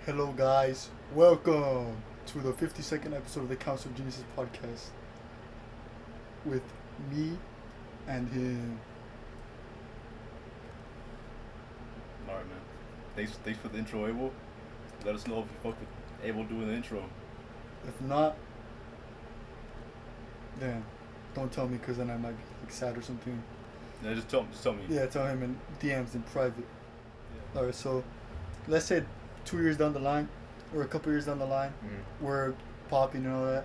Hello, guys. Welcome to the 52nd episode of the Council of Geniuses podcast with me and him. Alright, man. Thanks for the intro, Abel. Let us know if you fuck with Abel doing the intro. If not, then don't tell me because then I might be like, sad or something. Yeah, just tell me. Yeah, tell him in DMs in private. Yeah. Alright, so let's say 2 years down the line or a couple years down the line, we're popping and all that,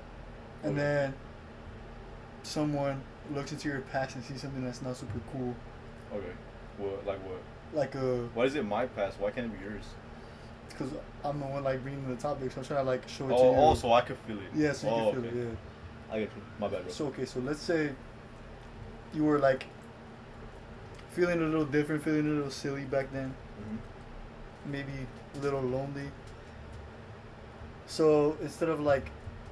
and then someone looks into your past and sees something that's not super cool. Okay. What? Like what? Like Why is it my past? Why can't it be yours? because I'm the one like bringing the topic, so I'm trying to like show it to you. Oh, so I could feel it. Yeah, so you can feel okay. it. Yeah. I get you. My bad, bro. So okay, so let's say you were like feeling a little different, feeling a little silly back then, maybe a little lonely. So instead of like,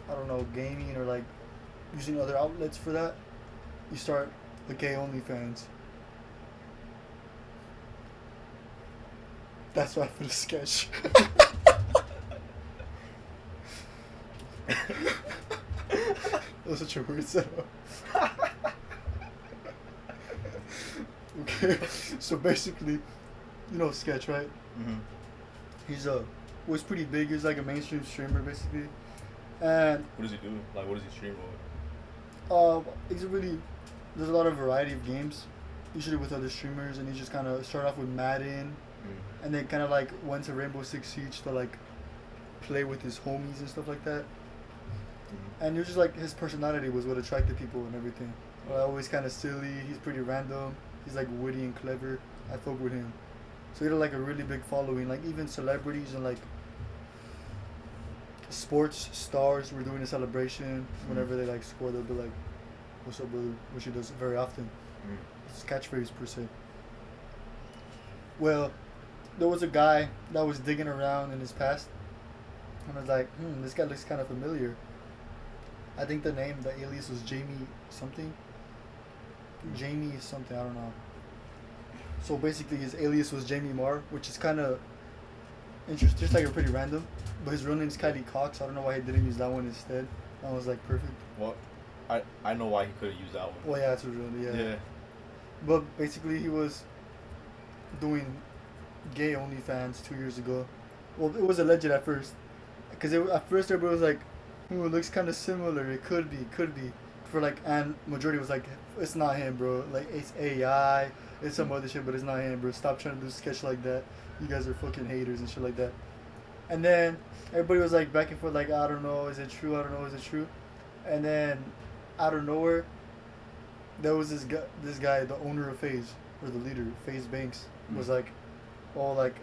I don't know, gaming or like using other outlets for that, you start the gay OnlyFans. That's why for the sketch. That was such a weird setup. Okay, so basically, you know Sketch, right? He's was pretty big. He's like a mainstream streamer basically, and What does he do? Like, what does he stream on? he's there's a lot of variety of games, usually with other streamers, and he just kind of started off with Madden, and then kind of like went to Rainbow Six Siege to like play with his homies and stuff like that. And it was just like his personality was what attracted people and everything. Always kind of silly. He's pretty random. He's like witty and clever. I fuck with him. So he had like a really big following. Like even celebrities and like sports stars were doing a celebration. Whenever they like score, they'll be like, "What's up, brother?" Which he does very often. It's his catchphrase per se. Well, there was a guy that was digging around in his past, and I was like, this guy looks kind of familiar. I think the alias was Jamie something. Jamie something, I don't know. So basically his alias was Jamie Marr, which is kind of interesting, just like pretty random. But his real name is Kylie Cox. I don't know why he didn't use that one instead. That was like perfect. Well, I know why he could have used that one. Well, yeah, it's really, Yeah. But basically he was doing gay OnlyFans 2 years ago. Well, it was alleged at first. Because at first everybody was like, it looks kind of similar. It could be. For like, and majority was like, it's not him, bro. Like, it's AI. It's some other shit, but it's not him, bro. Stop trying to do sketch like that. You guys are fucking haters and shit like that. And then everybody was like back and forth, like, I don't know, is it true? I don't know, is it true? And then out of nowhere, there was this guy, the owner of FaZe, or the leader, FaZe Banks, was like, oh, like,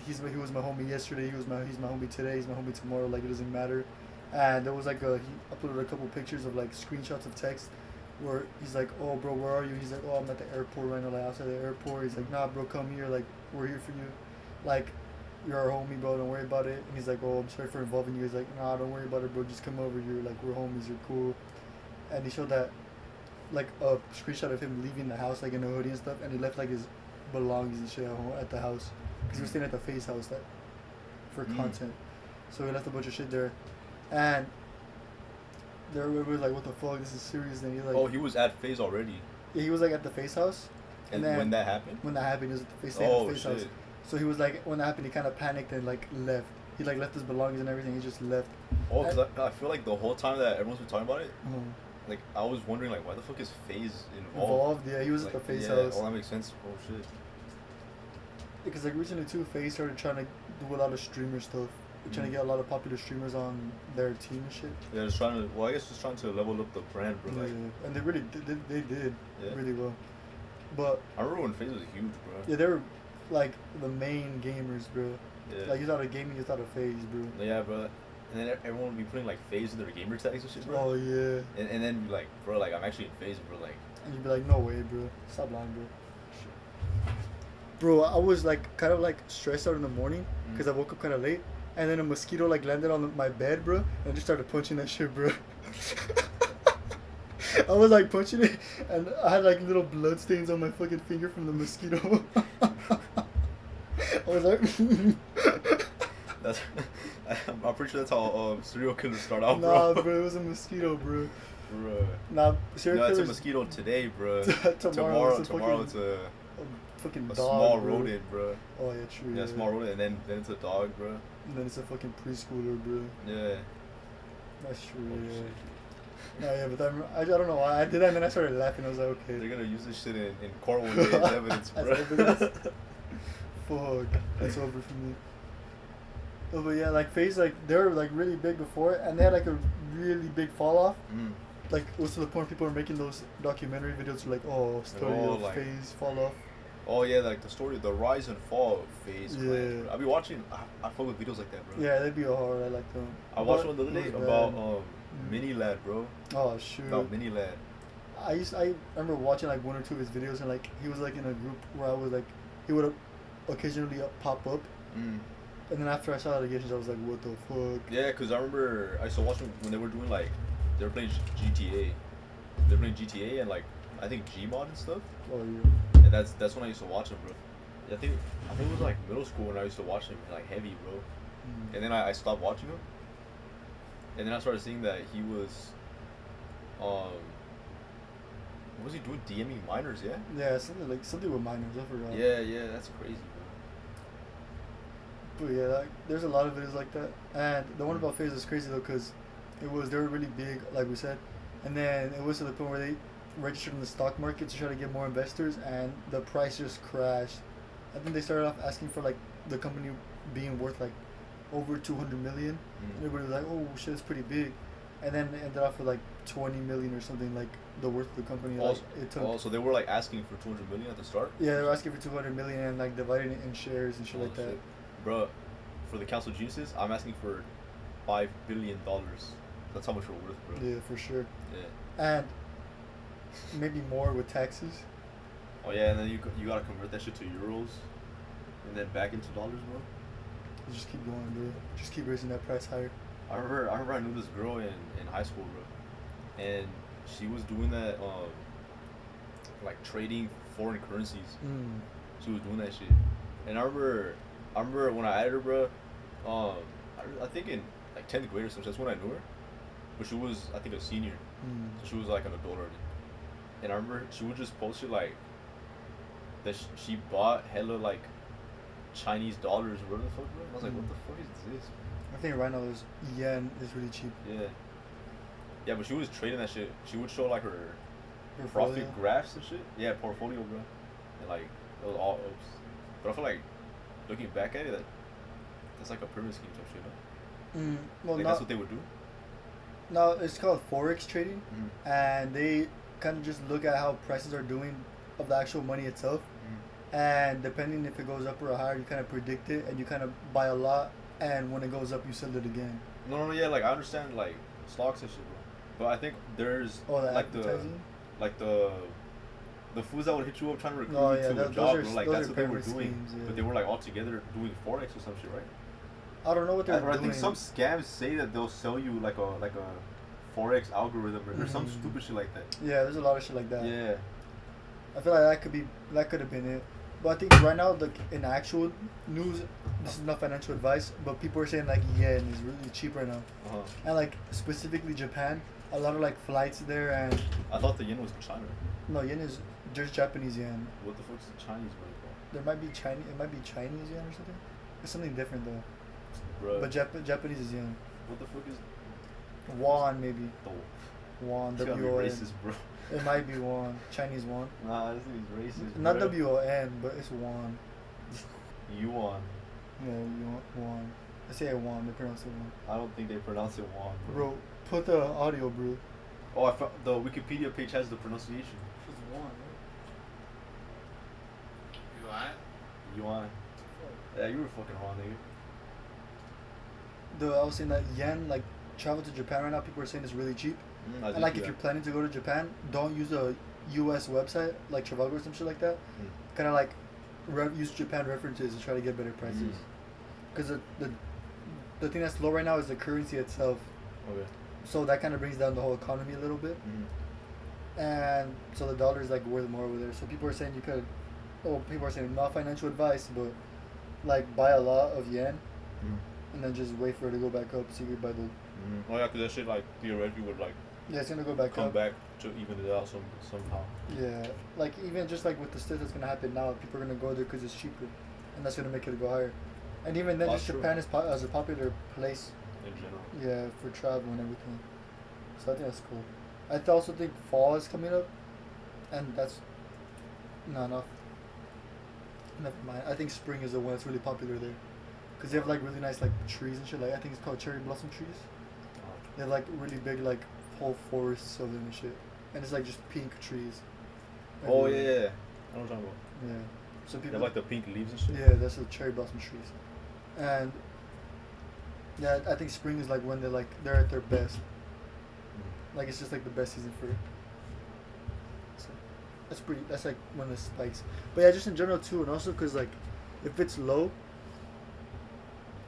he was my homie yesterday. He's my homie today. He's my homie tomorrow. Like, it doesn't matter. And there was like he uploaded a couple pictures of like screenshots of text where he's like, oh bro, where are you? He's like, oh, I'm at the airport right now, like outside the airport. He's like, nah bro, come here, like we're here for you, like you're our homie, bro, don't worry about it. And he's like, oh, I'm sorry for involving you. He's like, nah, don't worry about it, bro, just come over here, like we're homies, you're cool. And he showed that like a screenshot of him leaving the house like in a hoodie and stuff, and he left like his belongings and shit at the house because he was staying at the FaZe house for content. So he left a bunch of shit there. And everybody was like, what the fuck, this is serious. Then he like, Oh, he was at FaZe already. Yeah, he was like at the FaZe house. And then when that happened? When that happened, he was at the FaZe house. So he was like, when that happened, he kind of panicked and like left. He like left his belongings and everything. He just left. Oh, because I feel like the whole time that everyone's been talking about it, like I was wondering like why the fuck is FaZe involved? Yeah, he was like, at the FaZe yeah, house. Oh, that makes sense. Oh shit. Because like recently too, FaZe started trying to do a lot of streamer stuff. They're trying to get a lot of popular streamers on their team and shit. Yeah, just trying to. Well, I guess just trying to level up the brand, bro. Like, and they really did really well. But I remember when FaZe was huge, bro. Yeah, they were like the main gamers, bro. Yeah. Like you thought of gaming, you thought of FaZe, bro. Yeah, bro. And then everyone would be putting like FaZe in their gamer tags and shit, bro. Oh yeah. And then be like, bro, like I'm actually in FaZe, bro. Like. And you'd be like, no way, bro. Stop lying, bro. Bro, I was like kind of like stressed out in the morning because I woke up kind of late, and then a mosquito like landed on my bed, bro, and I just started punching that shit, bro. I was like punching it, and I had like little blood stains on my fucking finger from the mosquito. I was like, That's I'm pretty sure that's how serial killers start out, Nah, bro. bro, it was a mosquito, bro. Bro. Nah, serial No, it's a killers. mosquito today, bro. Tomorrow Tomorrow it's it's a fucking dog, small bro. rodent, bro. Oh yeah, true. Yeah, small rodent, and then it's a dog, bro. And then it's a fucking preschooler, bro. Yeah. That's true. Oh, Yeah. shit. No, yeah, but I don't know why I did that, and then I started laughing. I was like, okay. They're gonna use this shit in court one day as evidence, bro. As evidence. Fuck, that's over for me. Oh, but yeah, like FaZe, like they were like really big before, and they had like a really big fall off. Mm. Like it was to the point people were making those documentary videos like, oh, story of like, FaZe fall off. Oh yeah, like the story, the rise and fall of FaZe. Yeah. Clan, bro. I be watching. I fuck with videos like that, bro. Yeah, they'd be hard. I like them. I watched But one the other day it was about bad. Mini Lad, bro. Oh shoot. About Mini Lad. I remember watching like one or two of his videos, and like he was like in a group where I was like, he would occasionally pop up, Mm. and then after I saw allegations, I was like, what the fuck? Yeah, cause I remember I used to watch them when they were doing like they were playing GTA. They were playing GTA and like I think Gmod and stuff. Oh yeah. And that's when I used to watch them, bro. Yeah, I think it was like middle school when I used to watch him like heavy, bro. Mm. And then I stopped watching him. And then I started seeing that he was, what was he doing? DMing minors, yeah. Yeah, something with minors. I forgot. Yeah, that's crazy, bro. But yeah, like, there's a lot of videos like that, and the one about FaZe is crazy though, cause they were really big, like we said, and then it was to the point where they registered in the stock market to try to get more investors, and the price just crashed. I think they started off asking for like the company being worth like over 200 million. Mm. And everybody was like, oh shit, it's pretty big, and then it ended off with like 20 million or something, like the worth of the company. Like, it took. So they were like asking for 200 million at the start. Yeah, they were asking for 200 million and like dividing it in shares and shit like that. Bro, for the Council of Geniuses, I'm asking for $5 billion. That's how much we're worth, bro. Yeah, for sure. Yeah. And maybe more with taxes. Oh yeah, and then you gotta convert that shit to euros, and then back into dollars, bro. You just keep going, bro. Just keep raising that price higher. I remember I knew this girl in high school, bro, and she was doing that like trading foreign currencies. Mm. She was doing that shit, and I remember when I added her, bro. I think in like 10th grade or something. That's when I knew her, but she was I think a senior, so she was like an adult already. And I remember she would just post it like that she bought hella like Chinese dollars or whatever the fuck, bro. And I was like, what the fuck is this? I think right now there's yen is really cheap. Yeah, but she was trading that shit. She would show like her Portfolio. profit graphs and shit. Yeah, portfolio, bro. And like it was all ups. But I feel like looking back at it, that's like a pyramid scheme type shit, no? Well, Like that's what they would do. No, it's called forex trading, Mm. and they kind of just look at how prices are doing of the actual money itself, and depending if it goes up or higher, you kind of predict it, and you kind of buy a lot, and when it goes up, you sell it again. No, yeah, like I understand like stocks and shit, bro. But I think there's Oh, the like advertising? the fools that would hit you up trying to recruit Oh, you yeah, to a those job, are- bro. Like those that's are what they were pyramid doing. schemes, yeah. But they were like all together doing forex or some shit, right? I don't know what they're I doing. think some scams say that they'll sell you like a forex algorithm or some Mhm. stupid shit like that. Yeah, there's a lot of shit like that. Yeah. I feel like that could have been it. But I think right now, like in actual news, this is not financial advice, but people are saying like yen is really cheap right now, Uh-huh. and like specifically Japan, a lot of like flights there, and I thought the yen was China. no, yen is just Japanese yen. What the fuck's the Chinese money There might be Chinese, it might be Chinese yen or something. It's something different though. called? Bro. But Japanese is yen. What the fuck is Won maybe. the Won. It's gotta be W-O-N. racist, bro. It might be won. Chinese won. Nah, this thing is racist. Not bro. W-O-N, but it's won. Yuan. Yeah, won. I say it won. They pronounce it won. I don't think they pronounce it Juan, bro. Bro, put the audio, bro. Oh, I found the Wikipedia page has the pronunciation. It's won, right? Yuan. Yeah, you were fucking wrong, nigga. I was saying that yen, like, travel to Japan right now, people are saying it's really cheap. I And did like, see if that. you're planning to go to Japan, don't use a U.S. website like Trivago or some shit like that. Mm. Kind of like use Japan references to try to get better prices. Because the thing that's low right now is the currency itself. Okay. So that kind of brings down the whole economy a little bit. And so the dollar is like worth more over there. So people are saying people are saying not financial advice, but like buy a lot of yen and then just wait for it to go back up so you can buy the. Oh yeah, because that shit like theoretically would like Yeah, it's gonna go back come up. back to even it out somehow. Yeah, like even just like with the stuff that's gonna happen now, people are gonna go there because it's cheaper, and that's gonna make it go higher. And even then, That's just true. Japan is as a popular place. In general. Yeah, for travel and everything. So I think that's cool. I also think fall is coming up, and that's no enough. Never mind. I think spring is the one that's really popular there, because they have like really nice like trees and shit. Like I think it's called cherry blossom trees. They have like really big like whole forests of them and shit, and it's like just pink trees. Oh everywhere. yeah, yeah. I know what you're talking about. Yeah. So They people. have like the pink leaves and shit. Yeah, that's the cherry blossom trees, and yeah, I think spring is like when they're at their best. Like it's just like the best season for it. So that's like when it spikes. But yeah, just in general too, and also because like if it's low,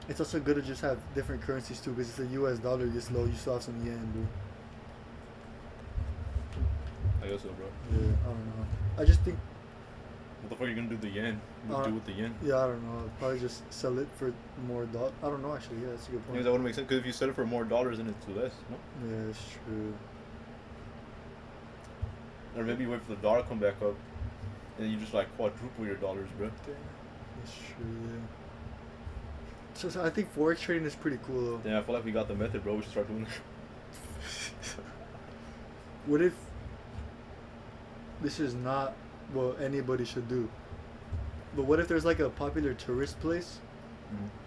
it's also good to just have different currencies too. Because if the U.S. dollar gets low, you still have some yen, bro. I guess so, bro. Yeah, I don't know. I just think, What the fuck are you gonna do with the yen? What do you do with the yen? yeah, I don't know. I'll probably just sell it for more dollars. I don't know actually. Yeah, that's a good Yeah, point. that wouldn't make sense because if you sell it for more dollars, then it's less, no? Yeah, it's true. Or maybe you wait for the dollar to come back up, and you just like quadruple your dollars, bro. Damn, that's true. Yeah. So I think forex trading is pretty cool though. Yeah, I feel like we got the method, bro. We should start doing it. What if this is not what anybody should do? But what if there's like a popular tourist place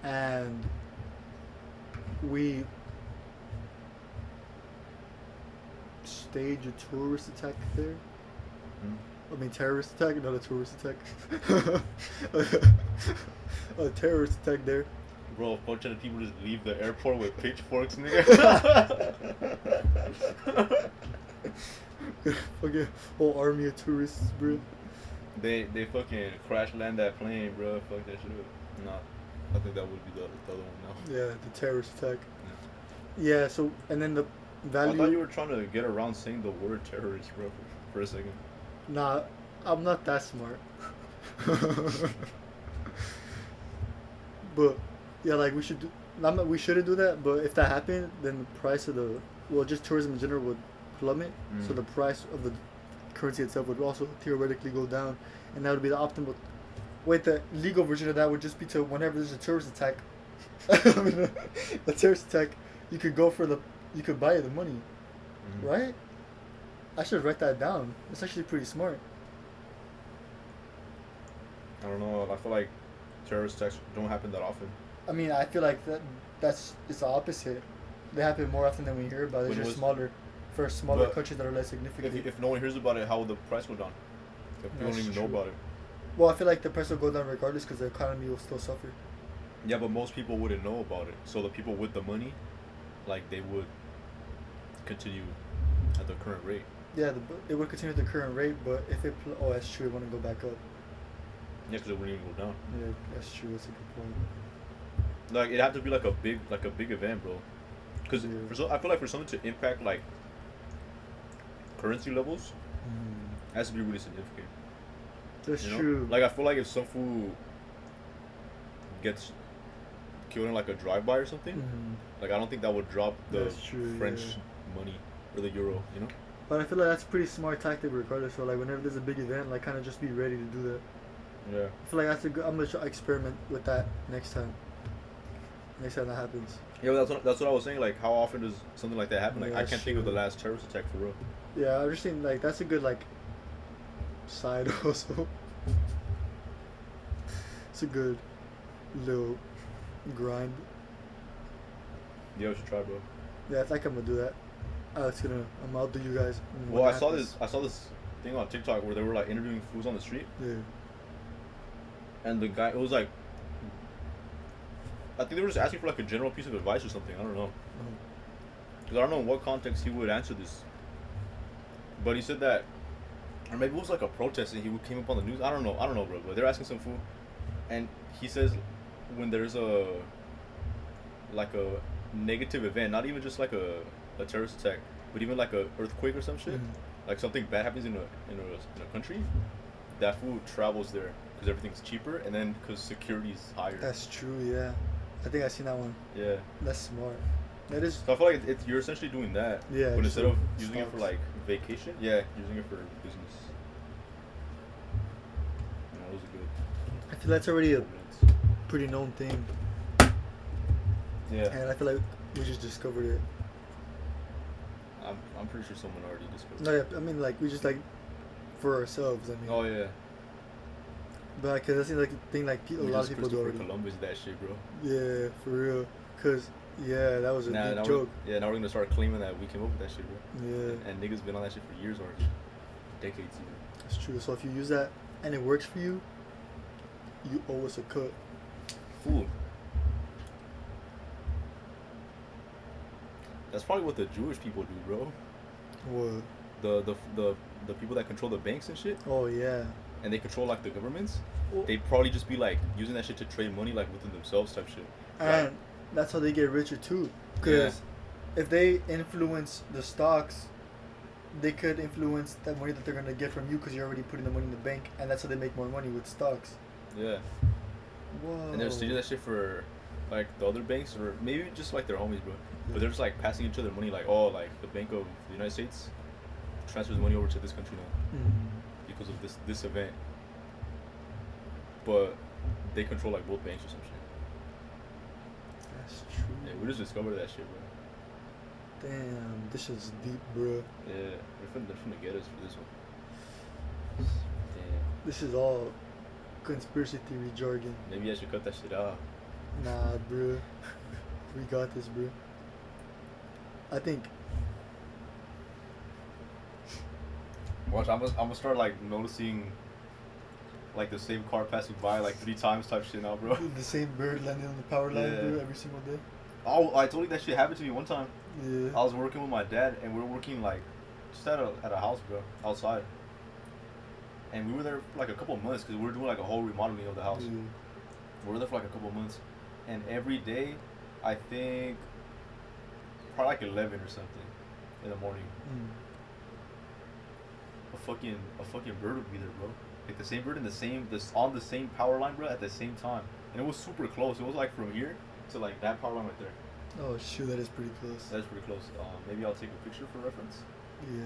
and we stage a tourist attack there? I mean terrorist attack, not a tourist attack. A terrorist attack there. Bro, a bunch of people just leave the airport with pitchforks, nigga. Fucking whole army of tourists, bro. They fucking crash land that plane, bro. Fuck that shit up. Nah, I think that would be the other one now. Yeah, the terrorist attack. Yeah, so and then the I value. thought you were trying to get around saying the word terrorist, bro, for a second. Nah, I'm not that smart. But yeah, like we should do. We shouldn't do that. But if that happened, then the price of just tourism in general would plummet. So the price of the currency itself would also theoretically go down, and that would be the optimal. Wait, the legal version of that would just be to whenever there's a terrorist attack. I mean, a terrorist attack, you could buy the money, right? I should write that down. It's actually pretty smart. I don't know. I feel like terrorist attacks don't happen that often. I mean, I feel like it's the opposite. They happen more often than we hear about. They're When just was- smaller, for smaller But countries that are less significant. If no one hears about it, how will the price go down? If people That's don't even know true. about it. Well, I feel like the price will go down regardless because the economy will still suffer. Yeah, but most people wouldn't know about it. So the people with the money, like they would continue at the current rate. Yeah, it would continue at the current rate, but if that's true, it wouldn't go back up. Yeah, because it wouldn't even go down. Yeah, that's true. That's a good point. Like it'd have to be like a big event, bro. Because Yeah. I feel like for something to impact like currency levels, it has to be really significant. That's You know? true. Like I feel like if some fool gets killed in like a drive-by or something, like I don't think that would drop the That's true, French yeah. money or the euro, you know? But I feel like that's a pretty smart tactic regardless. So like whenever there's a big event, like kind of just be ready to do that. Yeah. I feel like that's a good. I'm gonna try experiment with that next time. Next time that happens. Yeah, well, that's what I was saying. Like, how often does something like that happen? Like, Yeah, I can't think of the sure. last terrorist attack for real. Yeah, I just think like that's a good like side also. It's a good little grind. Yeah, we should try, bro. Yeah, I think I'm gonna do that. I'm out to you guys. Well, I saw this thing on TikTok where they were like interviewing fools on the street, Yeah. and the guy, it was like, I think they were just asking for like a general piece of advice or something. I don't know, because I don't know in what context he would answer this. But he said that, or maybe it was like a protest and he came up on the news. I don't know, bro. But they're asking some fool, and he says when there's a negative event, not even just like a terrorist attack, but even like a earthquake or some shit, like something bad happens in a country, that fool travels there because everything's cheaper, and then because security's higher. That's true. Yeah. I think I seen that one. Yeah. That's smart. That is. So I feel like you're essentially doing that. Yeah. But instead for of using it for stocks. like vacation, yeah, using it for business. That was a good. I feel that's already a 4 minutes. pretty known thing, Yeah. and I feel like we just discovered it. I'm pretty sure someone already discovered. No, yeah, I mean like we just like for ourselves. I mean. Oh yeah. But like, 'cause that seems like a thing like a lot of people do already. Columbus that shit, bro. Yeah, for real. 'Cause yeah, that was a big joke. Now we're gonna start claiming that we came up with that shit, bro. Yeah. And niggas been on that shit for years already, decades even. That's true. So if you use that and it works for you, you owe us a cut. Fool. That's probably what the Jewish people do, bro. What? The people that control the banks and shit, Oh yeah. and they control like the governments. Well, They probably just be like using that shit to trade money like within themselves type shit. and that's how they get richer too. Because if they influence the stocks, they could influence the money that they're gonna get from you because you're already putting the money in the bank, and that's how they make more money with stocks. Yeah. Whoa. And they're stealing that shit for like the other banks or maybe just like their homies, bro. But they're just like passing each other money like, oh, like the Bank of the United States transfers money over to this country now because of this event. But they control like both banks or some shit. That's true. Yeah, we just discovered that shit, bro. Damn, this is deep, bro. Yeah, they're finna get us for this one. Damn. This is all conspiracy theory jargon. Maybe I should cut that shit out. Nah, bro. We got this, bro. I think. Watch, I'm gonna start like noticing like the same car passing by like 3 times type shit now, bro. The same bird landing on the power line, Yeah. bro, every single day. Oh, I told you that shit happened to me one time. Yeah. I was working with my dad, and we were working like just at a house, bro, outside. And we were there for like a couple of months because we were doing like a whole remodeling of the house. Yeah. We were there for like a couple of months, and every day, I think, probably like 11 or something in the morning, a fucking bird would be there, bro. Like the same bird in on the same power line, bro, at the same time, and it was super close. It was like from here to like that power line right there. Oh shoot, that is pretty close. That's pretty close. Maybe I'll take a picture for reference. Yeah.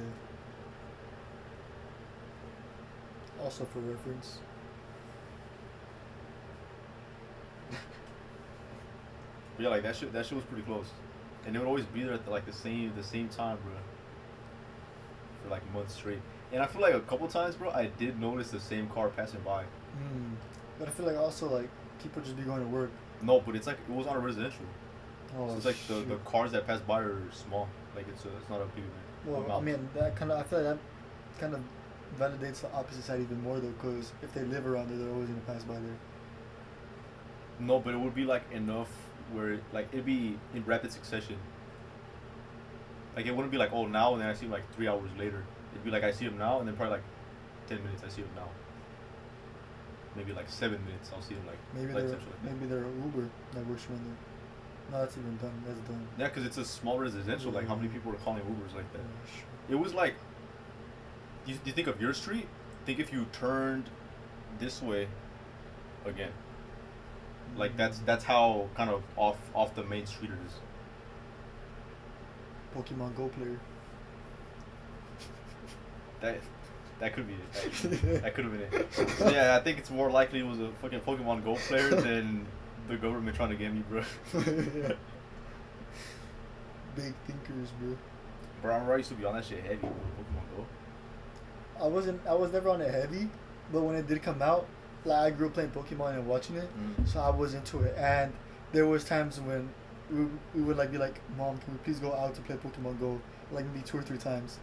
Also for reference. But yeah, like that shit was pretty close, and it would always be there at the same time, bro. For like months straight, and I feel like a couple times, bro, I did notice the same car passing by. But I feel like also like people just be going to work. No, but it's like it was on a residential, Oh, so it's like the cars that pass by are small. Like it's not a big Well, I amount. mean I feel like that kind of validates the opposite side even more though, because if they live around there, they're always gonna pass by there. No, but it would be like enough where like it'd be in rapid succession. Like it wouldn't be like, oh, now and then I see him like 3 hours later. It'd be like I see him now and then probably like 10 minutes I see him now. Maybe like 7 minutes I'll see him like. Maybe like they're essentially like that. maybe they're Uber that works around there. No, that's even done. That's done. Yeah, because it's a small residential. Like how many people are calling Ubers like that? Yeah, sure. It was like. You think of your street? Think if you turned this way again. Like that's how kind of off the main street it is. Pokemon Go player. That could be it. That could have been it. So yeah, I think it's more likely it was a fucking Pokemon Go player than the government trying to get me, bro. Yeah. Big thinkers, bro. Bro, I remember I used to be on that shit heavy with Pokemon Go. I was never on it heavy, but when it did come out, like I grew up playing Pokemon and watching it, so I was into it. And there was times when we would like be like, Mom, can we please go out to play Pokemon Go? Like maybe 2 or 3 times.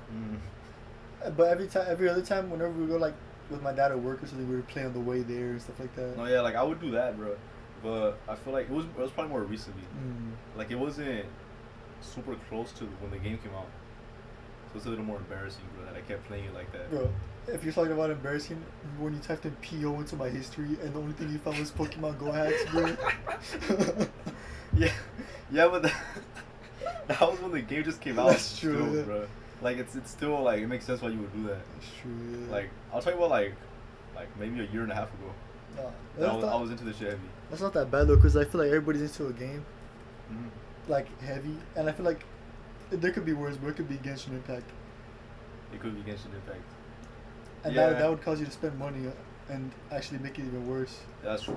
But every other time, whenever we go like with my dad at work or something, we would play on the way there and stuff like that. No, yeah, like I would do that, bro. But I feel like it was probably more recently. Like it wasn't super close to when the game came out. So it's a little more embarrassing, bro, that I kept playing it like that. Bro, if you're talking about embarrassing, when you typed in PO into my history and the only thing you found was Pokemon Go hacks, bro. yeah, but that was when the game just came out. That's true, still, yeah. bro. Like it's still like it makes sense why you would do that. That's true, yeah. Like I'll talk about like maybe a year and a half ago. Nah, I was into the shit heavy. that's not that bad though, cause I feel like everybody's into a game Mm-hmm. like heavy, and I feel like there could be worse, but it could be Genshin Impact, It could be Genshin Impact. and Yeah. that would cause you to spend money and actually make it even worse. That's true.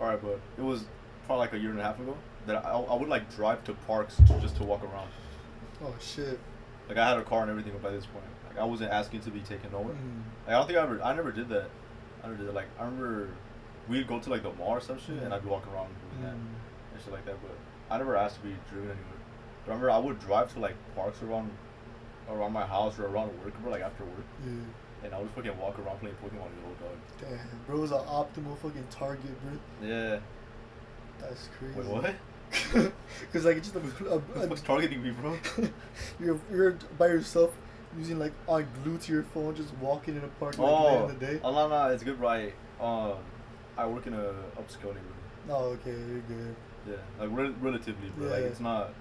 Alright, but it was probably like a year and a half ago that I would like drive to parks just to walk around. Oh shit. Like I had a car and everything by this point. Like I wasn't asking to be taken nowhere. Mm. Like, I don't think I never did that. I never did that. Like I remember we'd go to like the mall or some shit and I'd be walking around doing that and shit like that. But I never asked to be driven anywhere. But I remember I would drive to like parks around my house or around work, bro, like after work. Yeah. And I would fucking walk around playing Pokemon Go, dog. Damn, bro, it was an optimal fucking target, bro. Yeah. That's crazy. Wait, what? Cause like it's just What's targeting me, bro? you're by yourself using like on glue to your phone, just walking in a park like late in the day. Oh, no, it's good, bro. I work in a upscale neighborhood. Oh, okay, you're good. Yeah, like relatively, bro. Like Yeah. it's not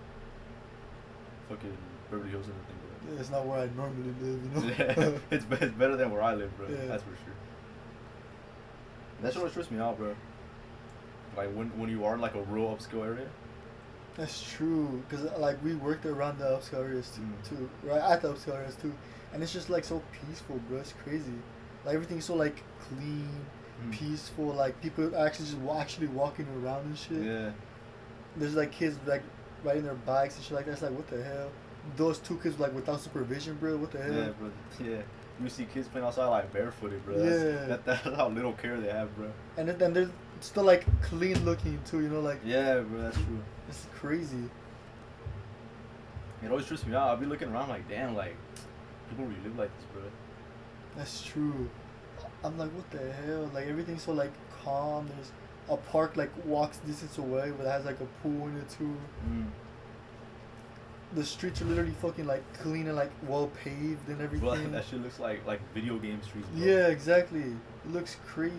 fucking Beverly Hills or anything, Yeah, it's not where I normally live, you know. Yeah, it's better than where I live, bro. Yeah. That's for sure. That shit always stress me out, bro. Like when you are in like a real upscale area. That's true, cause like we worked around the upscale areas too, right at the upscale areas too, and it's just like so peaceful, bro. It's crazy. Like everything's so like clean, peaceful. Like people are actually just actually walking around and shit. Yeah. There's like kids like riding their bikes and shit like that. It's like what the hell? Those two kids like without supervision, bro. What the hell? Yeah, bro. Yeah. You see kids playing outside like barefooted, bro. Yeah. That's how little care they have, bro. And then they're still like clean looking too, you know, like. Yeah, bro. That's true. It's crazy. It always trips me out. I'll be looking around like, damn, like people really live like this, bro. That's true. I'm like, what the hell? Like everything's so like calm. There's a park like walks distance away, but it has like a pool in it too. The streets are literally fucking like clean and like well paved and everything. Bro, that shit looks like video game streets, bro. Yeah, exactly. It looks crazy.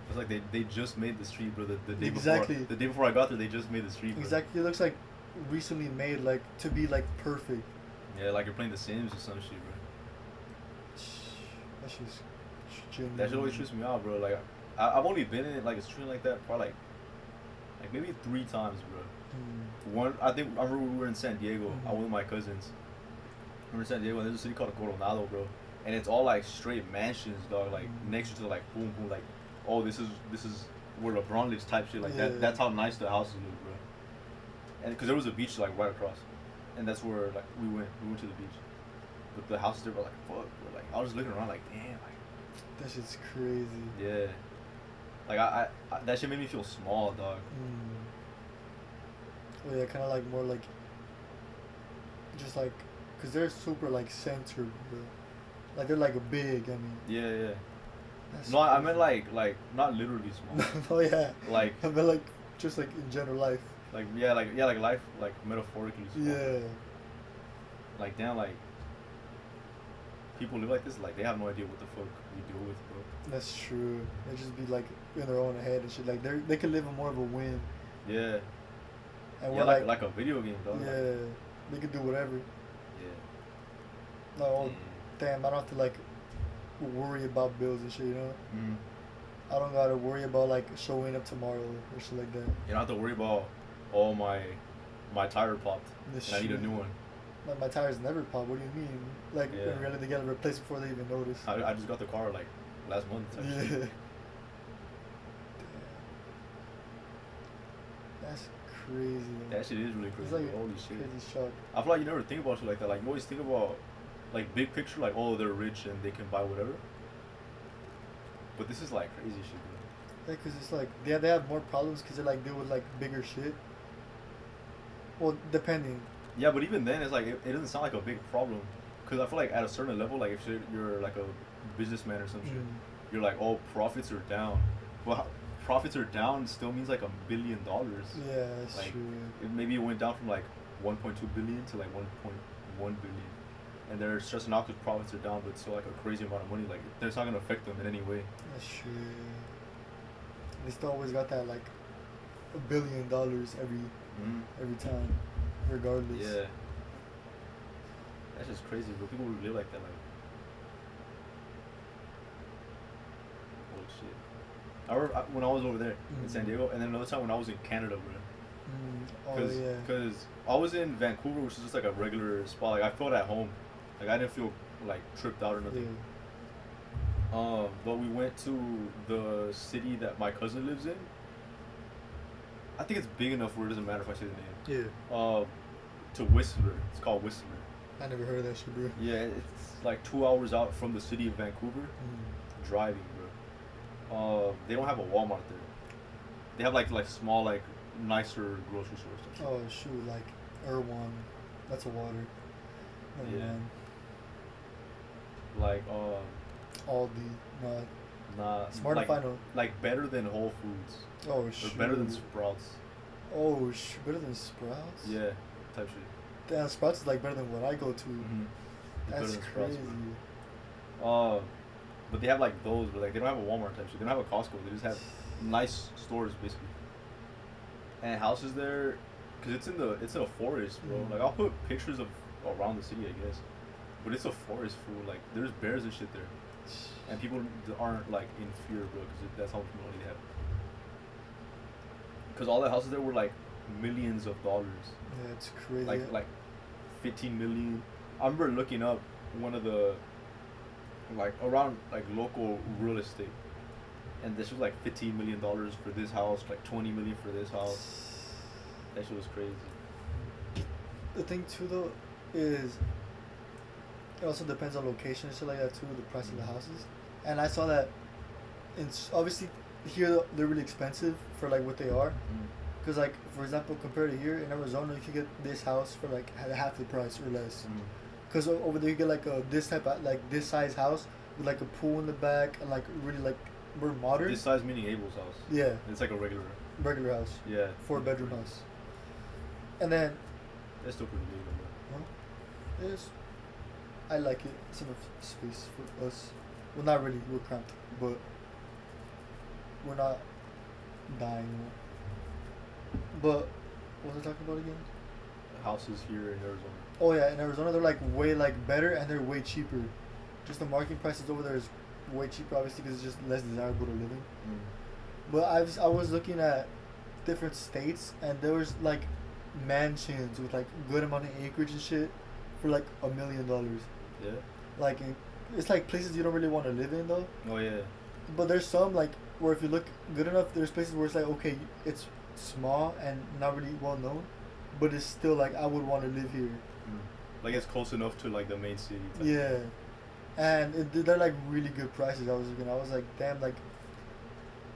It's like they just made the street, bro. The day Exactly. before. The day before I got there, they just made the street, bro. Exactly. It looks like recently made, like to be like perfect. Yeah, like you're playing The Sims or some shit, bro. That shit's genuine. That shit always trips me out, bro. Like I've only been in like a street like that probably like maybe 3 times, bro. One, I remember we were in San Diego. I went with my cousins. We were in San Diego, and there's a city called Coronado, bro. And it's all like straight mansions, dog. Like next to like boom, boom, like, oh, this is where LeBron lives type shit. Like that's how nice the houses look, bro. And because there was a beach like right across, and that's where like we went to the beach. But the houses there were like fuck, bro. Like I was just looking around like damn, like that shit's crazy. yeah. Like I that shit made me feel small, dog. Oh yeah, kind of like more like, just like, cause they're super like centered, bro. Like they're like big. I mean. Yeah. That's No, I crazy. meant like not literally small. Oh yeah. Like I meant like just like in general life. like life, like metaphorically small. Yeah. Like damn, like people live like this, like they have no idea what the fuck we deal with, bro. That's true. They just be like in their own head and shit. Like they could live in more of a win. Yeah. And Yeah, we're like a video game, dog. yeah, Like, they could do whatever. yeah. Like, oh, damn, I don't have to like worry about bills and shit, you know? I don't gotta worry about like showing up tomorrow or shit like that. You don't have to worry about my tire popped This and I need a shit. new one. Like my tires never pop. What do you mean? Like Yeah. in reality, they gotta replace before they even notice. I just got the car like last month. Type Yeah. shit. Damn. That's crazy. That shit is really It's crazy. like Holy a shit. crazy shock. I feel like you never think about shit like that. Like you always think about like big picture, like oh they're rich and they can buy whatever. But this is like crazy shit, bro. Yeah, cause it's like they have more problems because they like deal with like bigger shit. Well, depending. Yeah, but even then, it's like it doesn't sound like a big problem, because I feel like at a certain level, like if you're like a businessman or some shit, you're like, oh, profits are down. Well, profits are down still means like $1 billion. Yeah, that's Like, true. Maybe it went down from like 1.2 billion to like 1.1 billion, and they're stressing out because profits are down, but it's still like a crazy amount of money. Like it's not gonna affect them in any way. That's true. They still always got that like $1 billion every time, regardless. Yeah. That's just crazy, bro. People would live like that, like. shit. I remember when I was over there in San Diego, and then another time when I was in Canada, bro. Oh yeah. Because I was in Vancouver, which is just like a regular spot. Like I felt at home. Like I didn't feel like tripped out or nothing. Yeah. But we went to the city that my cousin lives in. I think it's big enough where it doesn't matter if I say the name. Yeah. To Whistler. It's called Whistler. I never heard of that shit, bro. Yeah, it's like 2 hours out from the city of Vancouver. Driving, bro. They don't have a Walmart there. They have like small, like nicer grocery stores. Oh shoot, like Erewhon. That's a water. Never mind. Like Aldi. No. nah. Smart like, Final. like better than Whole Foods. Oh shoot. Or better than Sprouts. Oh better than Sprouts? Yeah, type shit. Damn, Sprouts is like better than what I go to. Mm-hmm. That's crazy. But they have like those, but like they don't have a Walmart type shit. They don't have a Costco. They just have nice stores basically. And houses there, cause it's in a forest, bro. Like I'll put pictures of around the city, I guess. But it's a forest, fool. Like there's bears and shit there, and people aren't like in fear, bro, cause that's how much money they have. Cause all the houses there were like millions of dollars. Yeah, it's crazy. Like 15 million. I remember looking up one of the like around like local real estate, and this was like $15 million for this house, like 20 million for this house. That shit was crazy. The thing too though is it also depends on location and shit like that too, the price of the houses. And I saw that obviously here they're really expensive for like what they are. Because like for example, compared to here in Arizona, you can get this house for like half the price or less. Because over there you get like this type of like this size house with like a pool in the back and like really like more modern. This size meaning Abel's house. Yeah. It's like a regular house. Yeah. 4-bedroom house. And then. That's still pretty big, though. Well, it is. I like it. It's enough space for us. Well, not really. We're cramped, but we're not dying. But what was I talking about again? Houses here in Arizona. Oh yeah, in Arizona they're like way like better and they're way cheaper. Just the market prices over there is way cheaper, obviously, because it's just less desirable to live in. But I was looking at different states and there was like mansions with like good amount of acreage and shit for like $1 million. Yeah. Like it's like places you don't really want to live in though. Oh yeah. But there's some like where if you look good enough, there's places where it's like okay, it's small and not really well known, but it's still like I would want to live here. Like it's close enough to like the main city. Yeah, and they're like really good prices. I was like damn, like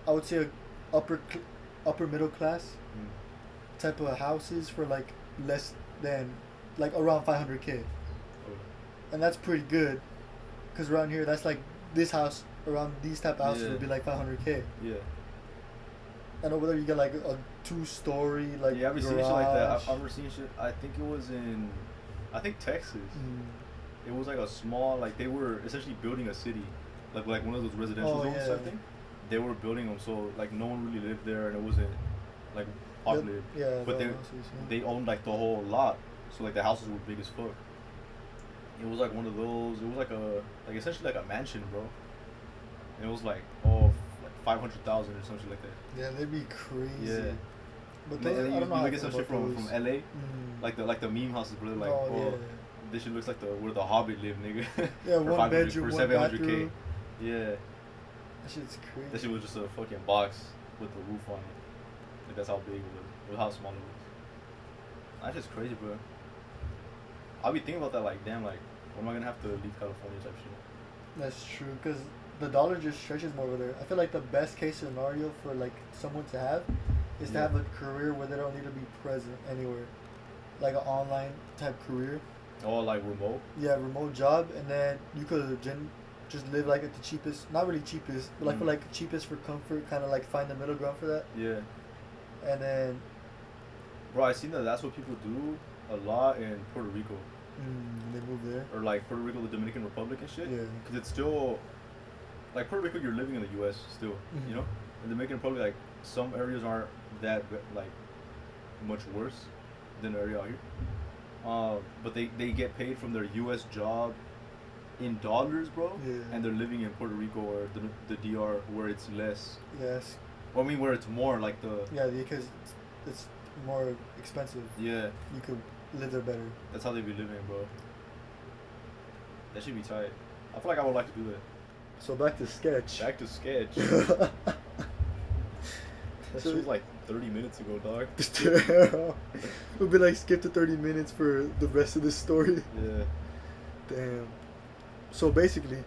I would say upper middle class type of houses for like less than like around 500K. And that's pretty good, cause around here that's like this house around these type of houses would be like 500K. Yeah. And over there you get like a 2-story like yeah, I've been garage. seeing shit like that. I've ever seen shit. I think it was in, Texas. It was like a small, like they were essentially building a city, like one of those residential zones type thing. They were building them so like no one really lived there and it wasn't like populated. Yeah. But they owned like the whole lot, so like the houses were big as fuck. It was like one of those. It was like essentially like a mansion, bro. And it was like 500,000 or something like that. Yeah, they'd be crazy. Yeah. But I don't know. You get some shit from LA, like the meme houses, bro. Like this shit looks like where the Hobbit lived, nigga. Yeah, for 1 bedroom, for 700K. bathroom. Yeah. That shit's crazy. That shit was just a fucking box with the roof on it. Like that's how big it was. Or how small it was. That's just crazy, bro. I'll be thinking about that like, damn, like, when am I gonna have to leave California type shit? That's true, because the dollar just stretches more over there. I feel like the best case scenario for like someone to have is to have a career where they don't need to be present anywhere, like an online type career. Oh, like remote? Yeah, remote job, and then you could just live like at the cheapest, not really cheapest, but like for like cheapest for comfort, kind of like find the middle ground for that. Yeah. And then, bro, I seen that's what people do a lot in Puerto Rico. They move there. Or like Puerto Rico, the Dominican Republic and shit. Yeah. Because it's still, like Puerto Rico, you're living in the U.S. still, you know? In the Dominican Republic, like some areas aren't that like much worse than the area out here. But they get paid from their U.S. job in dollars, bro, Yeah. and they're living in Puerto Rico or the DR where it's less. Yes. Well, I mean, where it's more like the. Yeah, because it's more expensive. Yeah, You could live there better. that's how they be living, bro. That should be tight. I feel like I would like to do that. So back to sketch. Back to sketch. That So- shit was like 30 minutes ago, dog. We'll be like skip to 30 minutes for the rest of the story. Yeah. Damn. So basically,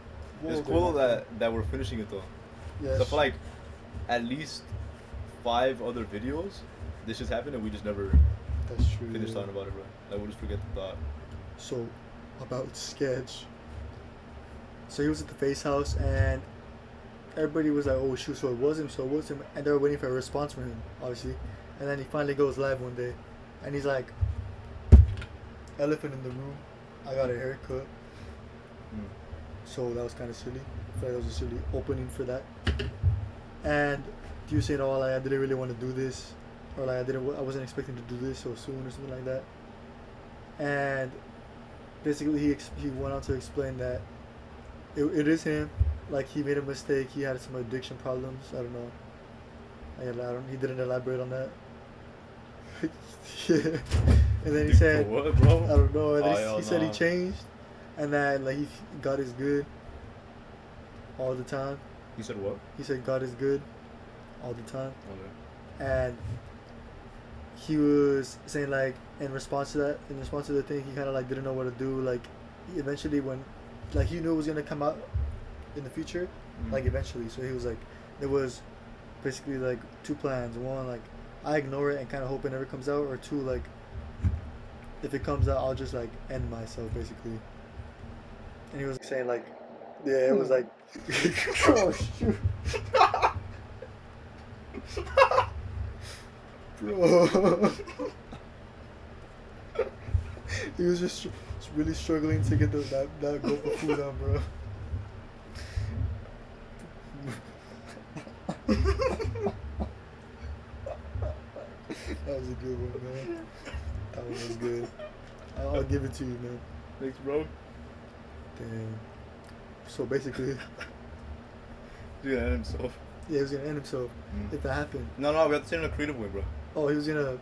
It's cool that we're finishing it though. Yes. So I feel like at least 5 other videos, this just happened and we just never That's true. finished yeah. talking about it, bro. Like we'll just forget the thought. So, about sketch. So he was at the face house and everybody was like, "Oh shoot, so it was him, and they were waiting for a response from him, obviously. And then he finally goes live one day, and he's like, "Elephant in the room, I got a haircut." Mm. So that was kind of silly. I feel like that was a silly opening for that. And he was saying, "Oh, like I didn't really want to do this, or like I wasn't expecting to do this so soon, or something like that." And basically, he went on to explain that it is him. Like he made a mistake. He had some addiction problems. I don't know. He didn't elaborate on that. Yeah. And then he said, What, bro? I don't know. And then Oh, he said he no. changed, and that like he God is good all the time. You said what? He said God is good all the time, Okay. and he was saying like in response to the thing, he kind of like didn't know what to do. Like eventually when like he knew it was gonna come out in the future, like eventually. So he was like, there was basically like 2 plans. One, like I ignore it and kind of hope it never comes out, or 2, like if it comes out, I'll just like end myself basically. And he was saying like, yeah, it was like, oh shoot, bro. He was just really struggling to get that gulp of food out, bro. That was a good one, man. That one was good. I'll give it to you, man. Thanks, bro. Damn. So basically, He's gonna end himself. yeah, he was gonna end himself if that happened. No, we have to say it in a creative way, bro. Oh, he was gonna.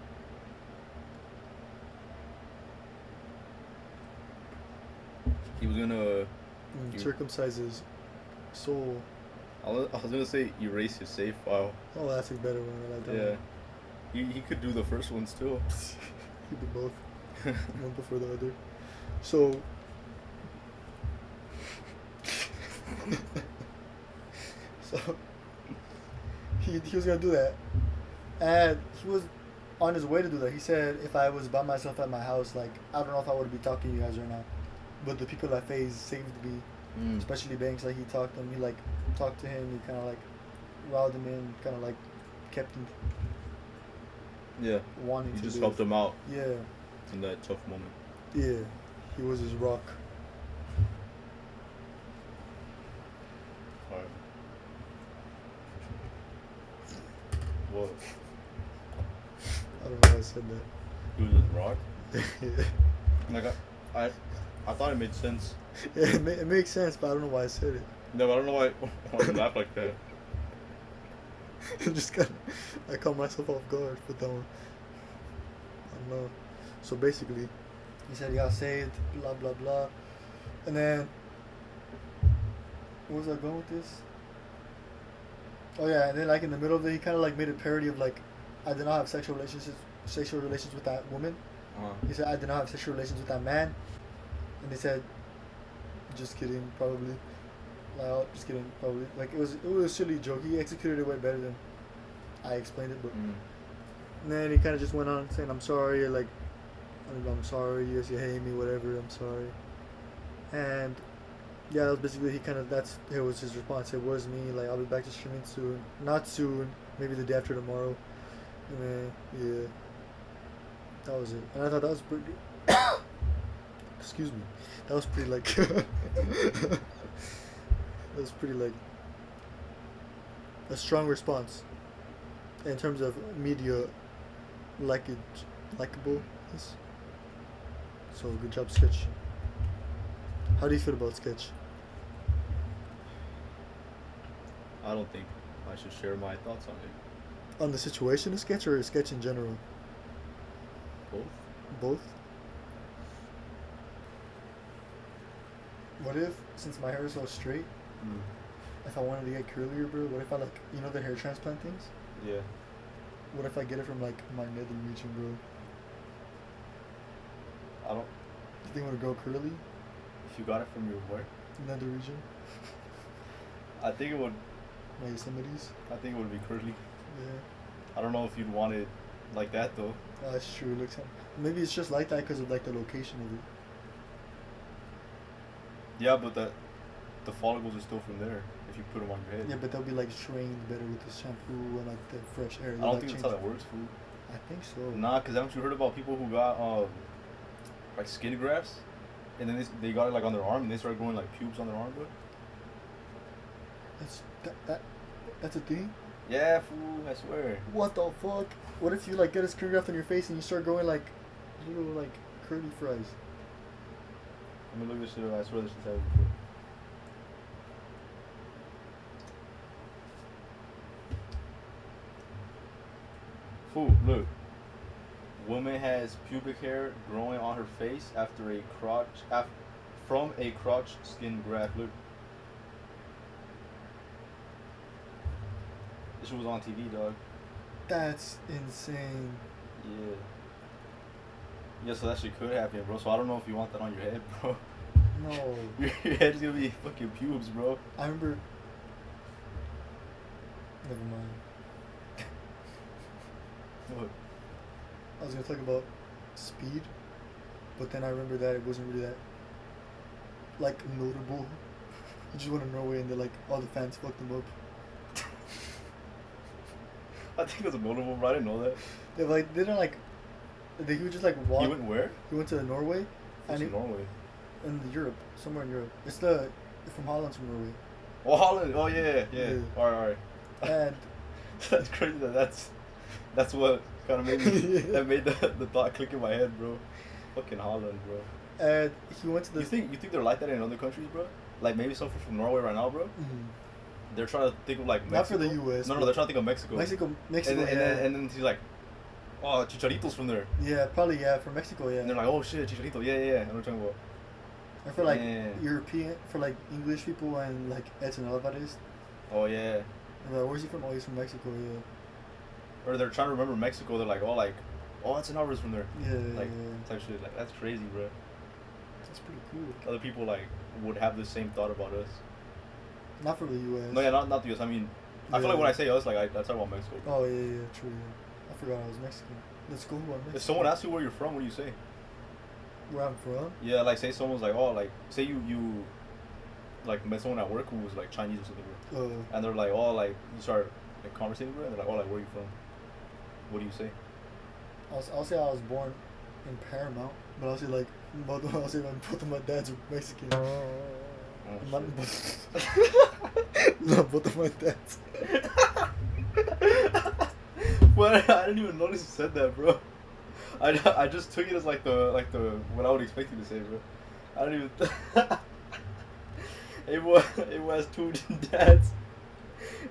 He was gonna. Circumcise his soul. I was gonna say erase his save file. Oh, that's a better one. I like that Yeah. one. He could do the first one still. He did both. One before the other. So. So. He was gonna do that, and he was on his way to do that. He said, "If I was by myself at my house, like I don't know if I would be talking to you guys right now, but the people that FaZe saved me, especially Banks, like he talked to him, he like talked to him, he kind of like riled him in, kind of like kept him Yeah. wanting You to just live. helped him out Yeah, in that tough moment. yeah, he was his rock. Alright. What? I don't know why I said He was his rock? that. Like I thought it made sense. Yeah, it makes sense, but I don't know why I said it. No, but I don't know why I laugh like that. Just kind of, I caught myself off guard with that one. I don't know. So basically, he said he got saved, blah blah blah, and then where was I going with this? Oh yeah, and then like in the middle of it, he kind of like made a parody of like, I did not have sexual relations with that woman. He said I did not have sexual relations with that man, and they said, just kidding, probably. Like, oh, just kidding, probably. Like it was a silly joke. He executed it way better than I explained it, but. And then he kind of just went on saying, "I'm sorry, like, I'm sorry. You guys can hate me, whatever. I'm sorry." And yeah, that was basically it was his response. It was me. Like, I'll be back to streaming soon. Not soon. Maybe the day after tomorrow. And then yeah, that was it. And I thought that was pretty. Excuse me. That was pretty like. That was pretty like a strong response in terms of media likableness. So good job, Sketch. How do you feel about Sketch? I don't think I should share my thoughts on it. On the situation, a sketch or a sketch in general? Both. Both. What if, since my hair is so straight, if I wanted to get curlier, bro? What if I like, you know, the hair transplant things? Yeah. What if I get it from like my nether region, bro? I don't. You think it would grow curly? If you got it from your where? Nether region? I think it would. My Yosemites? I think it would be curly. Yeah. I don't know if you'd want it like that though. That's true. It looks. Maybe it's just like that because of like the location of it. Yeah, but the follicles are still from there if you put them on your head. Yeah, but they'll be like trained better with the shampoo and like the fresh air. I don't think that's how that works, fool. I think so. Nah, cause haven't you heard about people who got like skin grafts, and then they got it like on their arm and they started growing like pubes on their arm, bro? That's a thing? Yeah, fool, I swear. What the fuck? What if you like get a skin graft on your face and you start growing like little like curly fries? Let me look this shit up. I swear this shit's happening before. Fool, look. Woman has pubic hair growing on her face after a from a crotch skin graft. Look. This shit was on TV, dog. That's insane. Yeah. Yeah, so that shit could happen, bro. So I don't know if you want that on your head, bro. No. Your head's gonna be fucking pubes, bro. I remember. Never mind. What? I was gonna talk about speed, but then I remember that it wasn't really that like notable. You just went to Norway and they're like all the fans fucked them up. I think it's notable, bro. I didn't know that. They like didn't like. He would just like walk. He went where? He went to Norway. What's in Norway? In Europe, somewhere in Europe. It's from Holland's from Norway. Oh, Holland. Oh yeah. Alright. And that's crazy. That's what kind of made me. That made the thought click in my head, bro. Fucking Holland, bro. And he went to the. You think they're like that in other countries, bro? Like maybe someone from Norway right now, bro. Mm-hmm. They're trying to think of like Mexico. Not for the U.S. No, they're trying to think of Mexico. Mexico. And then he's like, oh, Chicharito's from there. Yeah, probably from Mexico. Yeah. And they're like, oh shit, Chicharito. Yeah. I know what you're talking about. Or for like European, for like English people and like Edson Alvarez. Oh yeah. Like, where's he from? Oh, he's from Mexico. Yeah. Or they're trying to remember Mexico. They're like, oh, Edson Alvarez from there. Yeah. Like type shit. Like that's crazy, bro. That's pretty cool. Other people like would have the same thought about us. Not for the U.S. No, yeah, not the U.S. I mean, I feel like when I say us, like I talk about Mexico. Oh yeah, true. Yeah. I forgot I was Mexican. Let's go on Mexico. If someone asks you where you're from, what do you say? Where I'm from? Yeah, like say someone's like, oh, like say you like met someone at work who was like Chinese or something, and they're like, oh, like you start like conversating with, and they're like, oh, like where are you from? What do you say? I'll say I was born in Paramount, but I'll say like both of my dads are Mexican. Oh, no, both of my dads. Well, I didn't even notice you said that, bro. I just took it as like the what I would expect you to say, bro. I don't even. It was two dads.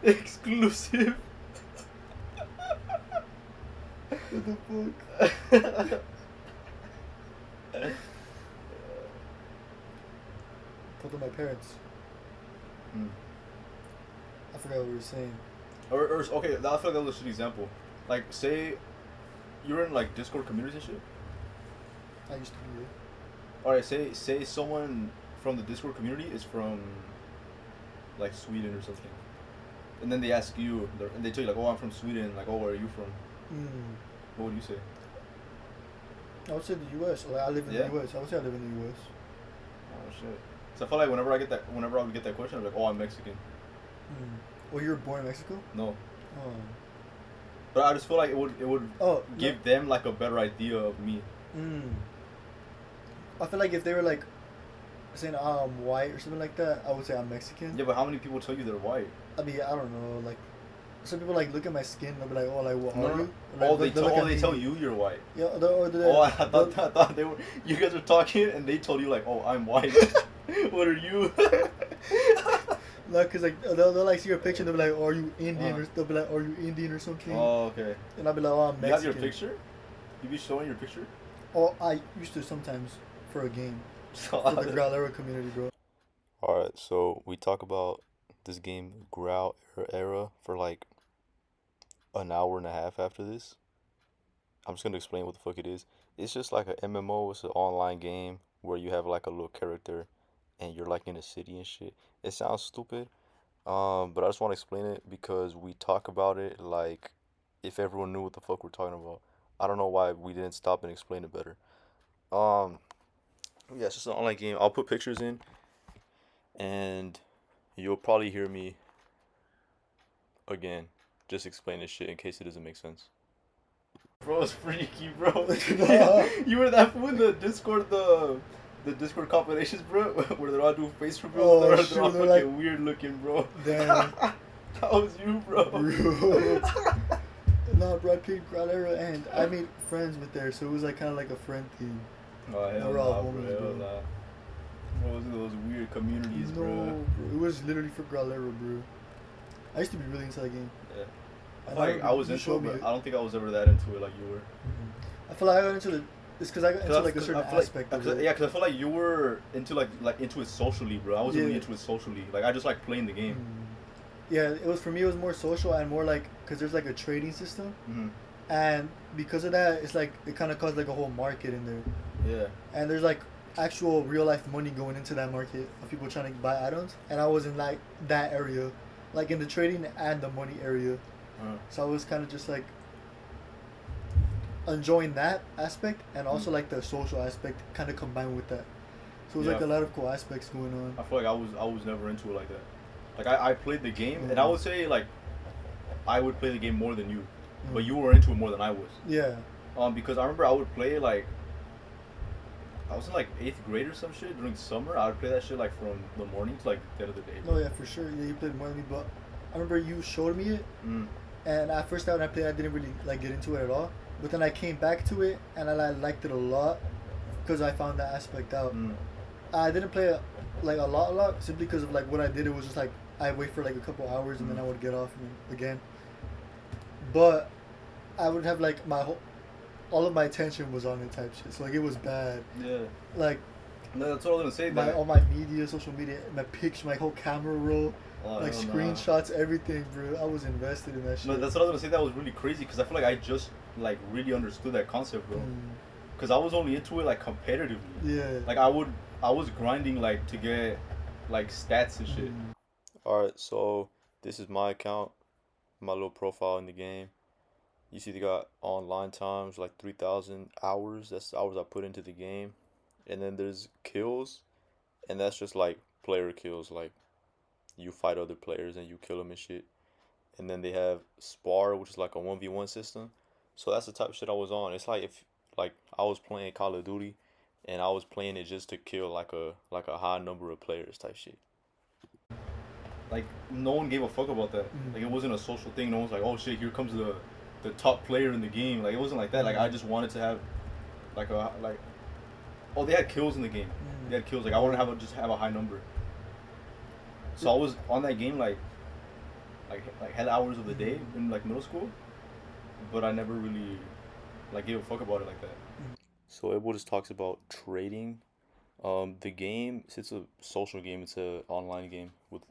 Exclusive. What the fuck? Both of my parents. I forgot what we were saying. Or okay, I feel like that was a shitty example. Like, say you're in like Discord communities and shit. I used to be. Alright, say someone from the Discord community is from like Sweden or something, and then they ask you, and they tell you like, oh, I'm from Sweden. Like, oh, where are you from? What would you say? I would say the U.S. Like, I live in the U.S. I would say I live in the U.S. Oh shit. So I feel like whenever I would get that question, I'm like, oh, I'm Mexican. Well, you were born in Mexico? No. Oh. But I just feel like it would give them like a better idea of me. I feel like if they were like saying I'm white or something like that, I would say I'm Mexican. Yeah, but how many people tell you they're white? I mean, I don't know. Like, some people like look at my skin and they'll be like, oh, like what are you? Like, they tell you you're white. Yeah. I thought they were. You guys were talking and they told you like, oh, I'm white. What are you? Like, cause like they'll like see your picture and they'll be like, "Are you Indian?" Uh. Or they'll be like, "Are you Indian or something?" Oh, okay. And I'll be like, "Oh, I'm You have your Mexican." picture? You be showing your picture? Oh, I used to sometimes for a game for the Graal community, bro. Alright, so we talk about this game Graal era for like an hour and a half after this. I'm just gonna explain what the fuck it is. It's just like a MMO, it's an online game where you have like a little character and you're like in a city and shit. It sounds stupid, but I just want to explain it because we talk about it like if everyone knew what the fuck we're talking about. I don't know why we didn't stop and explain it better. Um, yeah, it's just an online game. I'll put pictures in and you'll probably hear me again, just explain this shit in case it doesn't make sense. Bro, it's freaky, bro. Nah. You were that fool in the Discord, the Discord compilations, bro, where they're all doing face Oh, reveals. shit, They're all they're fucking like- weird looking, bro. Damn. That was you, bro. Bro. No, bro, I played Graal era and I made friends with there, so it was like kind of like a friend thing. Oh, hell We're all nah, homies, bro. bro. Hell nah. Bro, those are those weird communities, No, bro. bro, it was literally for Graal era, bro. I used to be really into that game. Yeah. I And feel like I was you into showed it, me but it. I don't think I was ever that into it like you were. I feel like I got into the. It's because I got into like a certain aspect of it. Yeah, because I feel like you were into like into it socially, bro. I wasn't really Yeah. into it socially. Like I just like playing the game. Yeah, it was for me. It was more social and more like because there's like a trading system, Mm-hmm. and because of that, it's like it kind of caused like a whole market in there, Yeah. and there's like actual real life money going into that market of people trying to buy items, and I was in like that area, like in the trading and the money area, so I was kind of just like enjoying that aspect and also like the social aspect kind of combined with that. So it was Yeah. like a lot of cool aspects going on. I feel like I was never into it like that. Like I played the game, and I would say like I would play the game more than you, but you were into it more than I was. Yeah. Because I remember I would play like I was in like 8th grade or some shit during summer. I would play that shit like from the morning to like the end of the day. No, yeah, for sure. Yeah, you played more than me, but I remember you showed me it, and at first when I played, I didn't really like get into it at all. But then I came back to it, and I liked it a lot because I found that aspect out. I didn't play it like a lot, simply because of like what I did. It was just like I wait for like a couple hours and then I would get off and again. But I would have like all of my attention was on it type shit. So like it was bad. Yeah. Like No, that's what I was gonna say. all my media, social media, my picture, my whole camera roll. Like hell nah. screenshots, everything, bro. I was invested in that shit. No, that's what I was gonna say. That was really crazy because I feel like I just like really understood that concept, bro. Because I was only into it like competitively. Yeah. Like I was grinding like to get like stats and shit. Alright, so this is my account, my little profile in the game. You see they got online times like 3,000 hours. That's the hours I put into the game. And then there's kills, and that's just like player kills, like you fight other players and you kill them and shit. And then they have spar, which is like a 1v1 system. So that's the type of shit I was on. It's like if like I was playing Call of Duty and I was playing it just to kill like a high number of players type shit. Like no one gave a fuck about that. Like it wasn't a social thing. No one's like, oh shit, here comes the top player in the game. Like it wasn't like that. Like I just wanted to have like oh, they had kills in the game. They had kills. Like I wanted to just have a high number. So I was on that game like hell hours of the day in like middle school, but I never really like gave a fuck about it like that. So Abel just talks about trading. The game, it's a social game, it's a online game with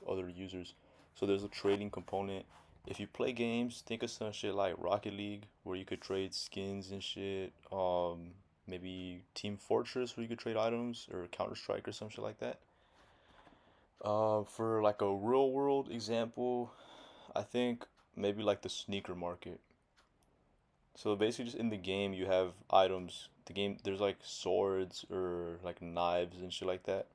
other users. So there's a trading component. If you play games, think of some shit like Rocket League, where you could trade skins and shit. Maybe Team Fortress, where you could trade items, or Counter-Strike or some shit like that. For like a real world example, I think maybe like the sneaker market. So basically, just in the game, you have items. The game, there's like swords or like knives and shit like that,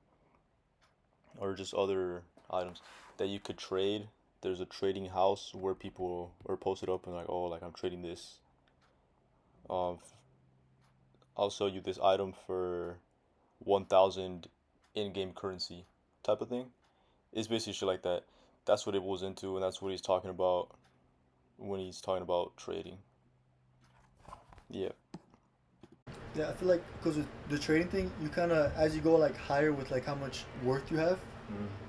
or just other items that you could trade. There's a trading house where people are posted up and like, oh, like I'm trading this. I'll sell you this item for 1,000 in-game currency type of thing. It's basically shit like that. That's what it was into, and that's what he's talking about when he's talking about trading. Yeah. Yeah, I feel like because with the trading thing, you kind of, as you go like higher with like how much worth you have,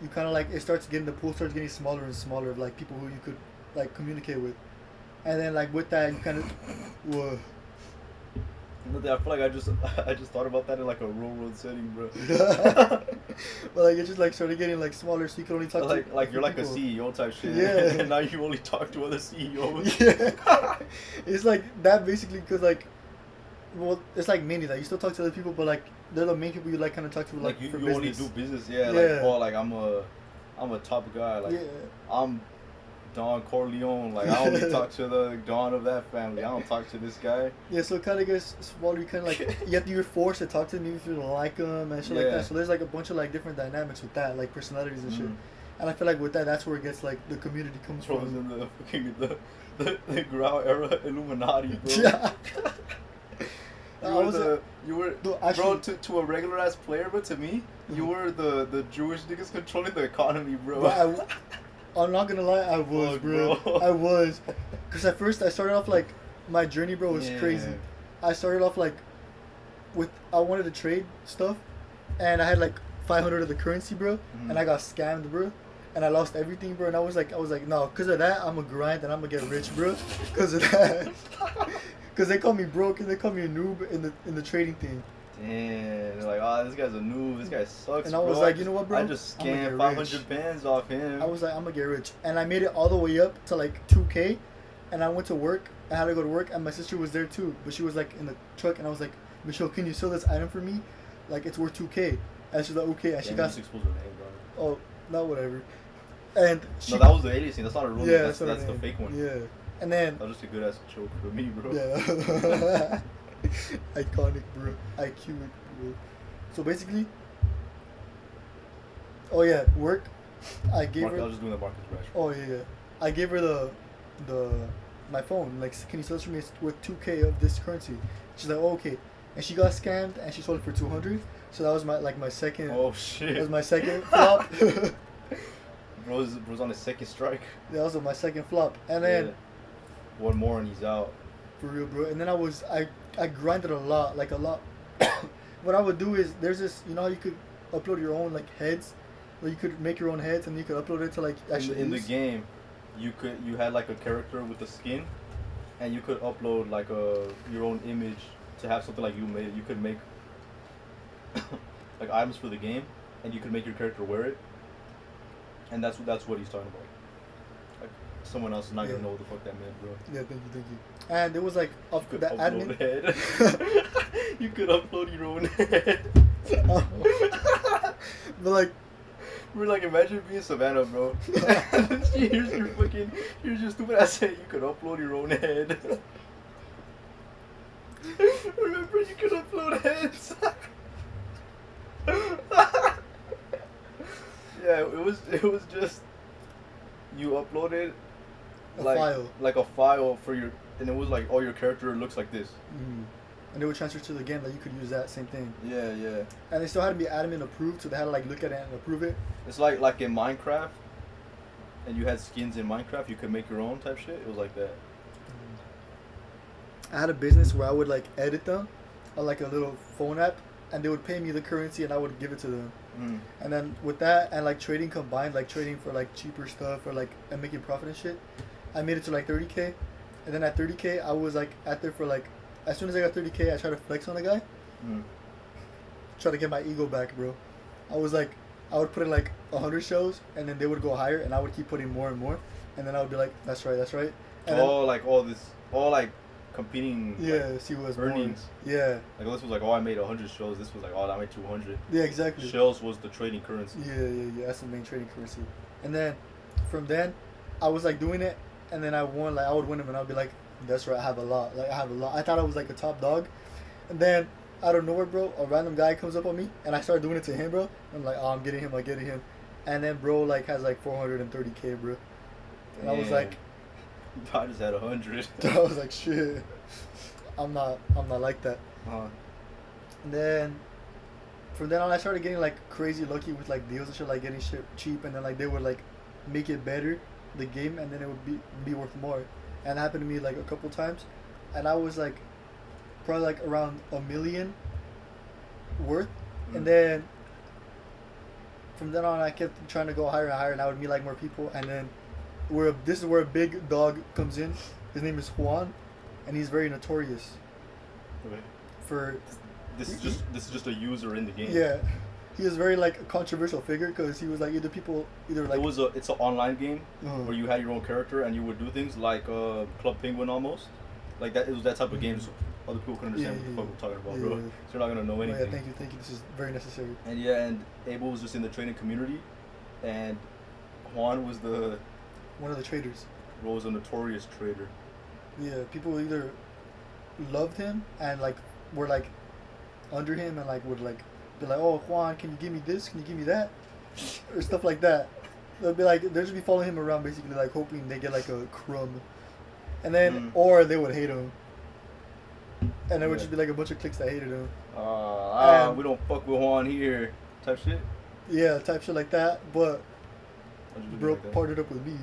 you kind of like the pool starts getting smaller and smaller of like people who you could like communicate with, and then like with that you kind of, whoa. I feel like I just thought about that in like a real world setting, bro. But like it just like started getting like smaller, so you can only talk to like you're like people. a CEO type shit. Yeah. And now you only talk to other CEOs. Yeah. It's like that basically because like, well, it's like mainly that you still talk to other people, but like they're the main people you like kind of talk to like you for only business. do business, yeah. Yeah. Like oh, like I'm a top guy. Like Yeah. I'm Don Corleone. Like I only talk to the Don of that family. I don't talk to this guy. Yeah, so it kind of gets smaller. You kind of like you're forced to talk to them even if you don't like them and shit like Yeah. that. So there's like a bunch of like different dynamics with that, like personalities and shit. And I feel like with that, that's where it gets like the community comes Throws from. in the fucking the Graal era Illuminati, bro. Yeah. You were No, actually, bro to a regular ass player, but to me, you were the Jewish niggas controlling the economy, bro. But I'm not gonna lie, I was, Fuck, bro. bro. I was, cause at first I started off like my journey, bro, was crazy. I started off like I wanted to trade stuff, and I had like 500 of the currency, bro, and I got scammed, bro, and I lost everything, bro. And I was like, no, cause of that, I'm gonna grind and I'm gonna get rich, bro, cause of that. Cause they call me broke and they call me a noob in the trading thing. Damn, they're like, oh, this guy's a noob. This guy sucks. And I was bro. like, you know what, bro? I just I'ma get scammed 500 bands off him. I was like, I'm gonna get rich, and I made it all the way up to like 2K, and I went to work. I had to go to work, and my sister was there too, but she was like in the truck, and I was like, Michelle, can you sell this item for me? Like it's worth 2K. And she's like, okay. And she got. Exposed her name, bro. Oh, not whatever. And she. No, that was the alias thing. That's not a real name. Yeah, That's her the name. fake one. Yeah, and then. That was just a good ass joke for me, bro. Yeah. Iconic, bro. IQ, bro. So basically. Oh yeah, work. I gave her. I was just doing the Marcus Rash. Oh yeah. I gave her my phone. Like, can you sell it for me with 2K of this currency? She's like, oh, okay. And she got scammed and she sold it for 200. So that was my second. Oh shit. That was my second flop. Bro's on his second strike. That was my second flop. And then one more and he's out. For real, bro. And then I grinded a lot, like a lot. What I would do is there's this, you know how you could upload your own like heads, or you could make your own heads and you could upload it to like actually in the game. You had like a character with a skin, and you could upload like your own image to have something like you made. You could make like items for the game, and you could make your character wear it. And that's what he's talking about. Like someone else is not gonna know what the fuck that meant, bro. Yeah, thank you. And it was like You the could admin. upload head. You could upload your own head. But like. We're like, imagine being Savannah, bro. here's your stupid ass head. You could upload your own head. Remember, you could upload heads. Yeah, it was just you uploaded a file for your, and it was like, oh, your character looks like this. Mm-hmm. And they would transfer to the game that you could use that same thing. Yeah. And they still had to be admin approved, so they had to like look at it and approve it. It's like in Minecraft, and you had skins in Minecraft, you could make your own type shit. It was like that. I had a business where I would like edit them, on like a little phone app, and they would pay me the currency and I would give it to them. Mm. And then with that and like trading combined, like trading for like cheaper stuff or like and making profit and shit, I made it to like 30K. And then at 30K, I was like at there for like, as soon as I got 30K, I tried to flex on a guy. Try to get my ego back, bro. I was like, I would put in like 100 shows, and then they would go higher, and I would keep putting more and more, and then I would be like, that's right. And all like competing. Yeah, see what was earnings. More. Yeah. Like this was like, oh, I made 100 shows. This was like, oh, I made 200. Yeah, exactly. Shells was the trading currency. Yeah. That's the main trading currency. And then, from then, I was like doing it, and then I won. Like I would win them, and I'd be like, that's right. I have a lot. I thought I was like a top dog, and then out of nowhere, bro, a random guy comes up on me, and I start doing it to him, bro. I'm like, oh, I'm getting him, and then bro like has like 430K, bro, and I was like, I just had 100. I was like, shit, I'm not like that. And then from then on, I started getting like crazy lucky with like deals and shit, like getting shit cheap, and then like they would like make it better, the game, and then it would be worth more. And it happened to me like a couple times, and I was like probably like around $1 million worth, and then from then on, I kept trying to go higher and higher, and I would meet like more people. And then, this is where a big dog comes in. His name is Juan, and he's very notorious Okay. for. This is just a user in the game. Yeah, he is very like a controversial figure because he was like either like. It's an online game Uh-huh. where you had your own character and you would do things like Club Penguin almost, like that. It was that type of game. So other people can understand what the fuck we're talking about, bro. Yeah. So you're not gonna know Oh, anything. yeah, thank you. This is very necessary. And yeah, and Abel was just in the trading community, and Juan was One of the traders. was a notorious trader. Yeah, people either loved him and like were like under him and like would like be like, oh Juan, can you give me this? Can you give me that? Or stuff like that. They'll be like, they'll just be following him around basically like hoping they get like a crumb, and then or they would hate him, and there would just be like a bunch of cliques that hated him. We don't fuck with Juan here, type shit. Yeah, type shit like that. But How'd you do bro like that? partnered up with me.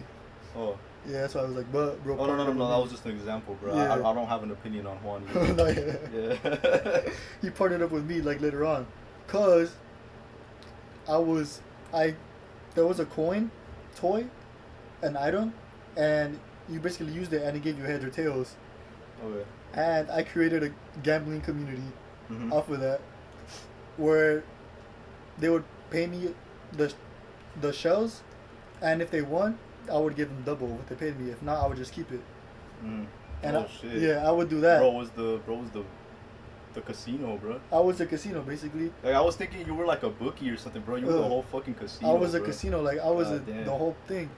Oh. Yeah, that's why I was like, but bro. Oh no, partnered up that with was just an example, bro. Yeah. I don't have an opinion on Juan. me. No, yeah. Yeah. He partnered up with me like later on, cause there was a toy, an item, and you basically used it and it gave you heads or tails. Okay. And I created a gambling community Mhm. off of that, where they would pay me the shells, and if they won, I would give them double what they paid me. If not, I would just keep it. Mm. And Oh shit. yeah, I would do that. Bro was the casino, bro. I was a casino basically. Like I was thinking you were like a bookie or something, bro. You were the whole fucking casino. I was a bro. casino, like I was Damn. the whole thing,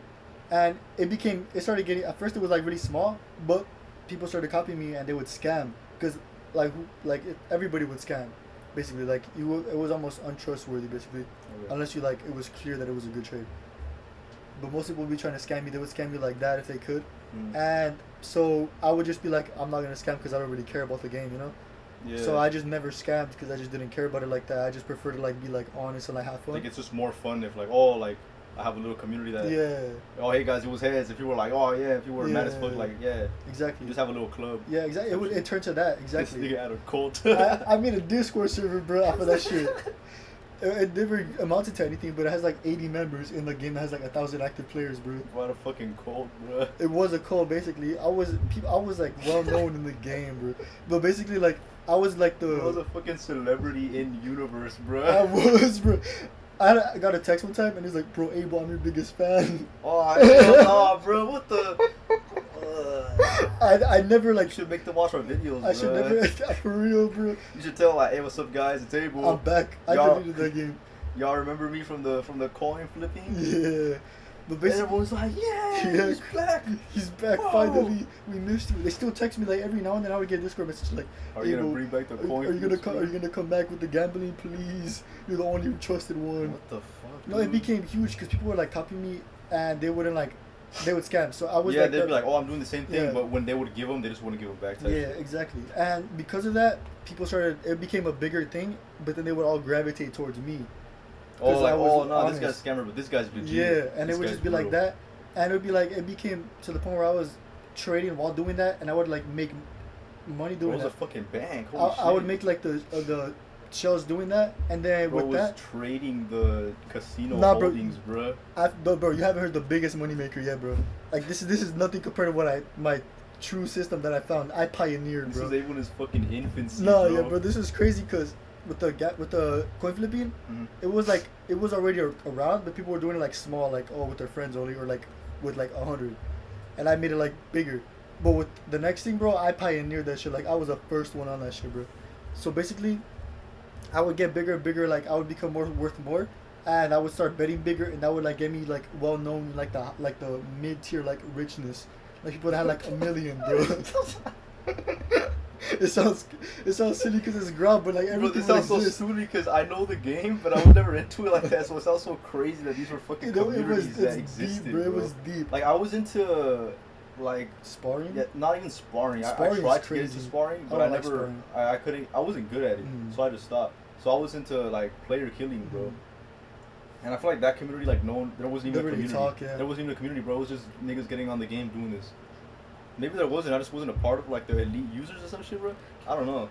and it started getting. At first, it was like really small, but people started copying me and they would scam because everybody would scam, basically. Like it was almost untrustworthy, basically, Okay. unless you like it was clear that it was a good trade. But most people would be trying to scam me. They would scam me like that if they could, and so I would just be like, I'm not gonna scam because I don't really care about the game, you know. Yeah. So I just never scammed because I just didn't care about it like that. I just prefer to like be like honest and like have fun. Like it's just more fun if like I have a little community that Yeah. oh hey guys it was heads. If you were like oh yeah if you were mad as fuck like yeah Exactly. you just have a little club. Yeah, exactly. It turned to that, exactly. This nigga had a cult. I made a Discord server, bro, off of that shit. It never amounted to anything, but it has like 80 members in the game that has like 1,000 active players, bro. What a fucking cult, bro. It was a cult, basically. I was like well known in the game, bro. But basically, like I was like I was a fucking celebrity in universe, bro. I was, bro. I got a text one time and he's like, bro, Abel, I'm your biggest fan. Oh, hell no, bro. What the? I never like. You should make them watch our videos, I should bro. never. For real, bro. You should tell like, hey, what's up, guys? It's Abel. I'm back. I Y'all- deleted that game. Y'all remember me from the coin flipping? Yeah. But And basically, everyone's like, yeah, he's back. He's back Whoa. finally. We missed you. They still text me like every now and then. I would get a Discord message like, Are you gonna Abel, bring back the coin? Are you gonna flips, come? bro? Are you gonna come back with the gambling, please? You're the only trusted one. What the fuck? No, it dude? became huge because people were like copying me, and they wouldn't like, they would scam. So I was Yeah, like, they'd be like, oh, I'm doing the same thing, Yeah. but when they would give them, they just wouldn't give them back. Type yeah, shit. exactly. And because of that, people started. It became a bigger thing, but then they would all gravitate towards me. Oh, 'Cause like, I was oh no, honest. this guy's scammer, but this guy's legit. Yeah, and This it would guy's just be real. like that, and it would be like it became to the point where I was trading while doing that, and I would like make money Bro, doing it was that. a fucking bank. I, Holy I would shit. make like the shells doing that, and then Bro with was that, trading the casino Nah, bro. holdings, bro. bro, you haven't heard the biggest moneymaker yet, bro. Like this is nothing compared to what my true system that I found. I pioneered, This bro. was Abel in his fucking infancy. No, bro. yeah, bro, this is crazy because with the coin flipping, Mhm. it was already around, but people were doing it like small, like with their friends only, or like with like 100, and I made it like bigger. But with the next thing, bro, I pioneered that shit. Like I was the first one on that shit, bro. So basically, I would get bigger and bigger. Like I would become worth more, and I would start betting bigger, and that would like get me like well known, like the mid tier like richness, like people that had like a million, bro. It sounds silly because it's Graal, but like Bro, everything this would sounds so exist. silly because I know the game, but I was never into it like that. So it sounds so crazy that these were fucking You know, communities that it's existed, deep, bro. It bro. was deep. Like I was into like Sparring? yeah, not even sparring. I Sparring is tried to get crazy. into sparring, I but don't I like never. sparring. I couldn't. I wasn't good at it, Mm. so I just stopped. So I was into like player killing, bro. And I feel like that community, like, there wasn't even They a really community. talk, yeah. There wasn't even a community, bro. It was just niggas getting on the game doing this. Maybe there wasn't. I just wasn't a part of like the elite users or some shit, bro. I don't know.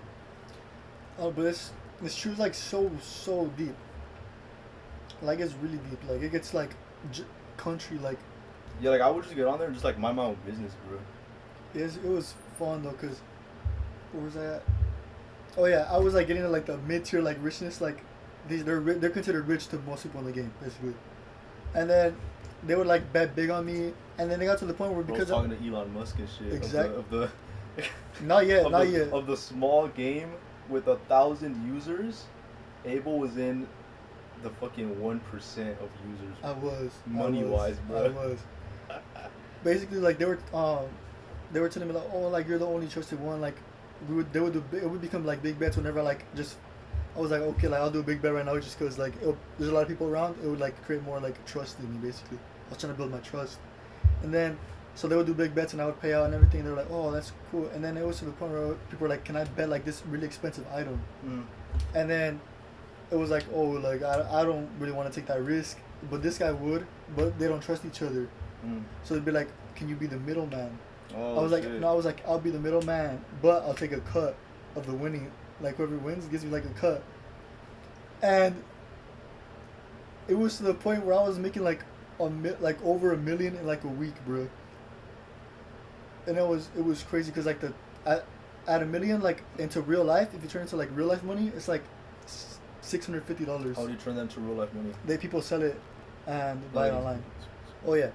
Oh, but this truth like so deep. Like it's really deep. Like it gets like country like. Yeah, like I would just get on there and just like mind my own business, bro. It was fun though, cause where was I at? Oh yeah, I was like getting to like the mid tier like richness. Like they're considered rich to most people in the game basically. And then they would like bet big on me, and then they got to the point where because talking to Elon Musk and shit. Exactly. Of the not yet, not yet. Of the small game with 1,000 users, Abel was in the fucking 1% of users. I was wise, bro. I was. Basically, like they were telling me like, oh, like you're the only trusted one. Like it would become like big bets whenever like just. I was like, okay, like I'll do a big bet right now just because like there's a lot of people around. It would like create more like trust in me basically. I was trying to build my trust, and then so they would do big bets and I would pay out and everything. They were like, oh, that's cool. And then it was to the point where people were like, can I bet like this really expensive item? And then it was like, oh, like I don't really want to take that risk, but this guy would, but they don't trust each other. So they'd be like, can you be the middleman? Oh, I was like, shit. no, I was like, I'll be the middleman, but I'll take a cut of the winning. Like whoever wins gives me like a cut. And it was to the point where I was making like over $1 million in like a week, bro. And it was crazy because like at $1 million like into real life, if you turn into like real life money, it's like $650. How do you turn that into real life money? People sell it and buy it online. Oh yeah,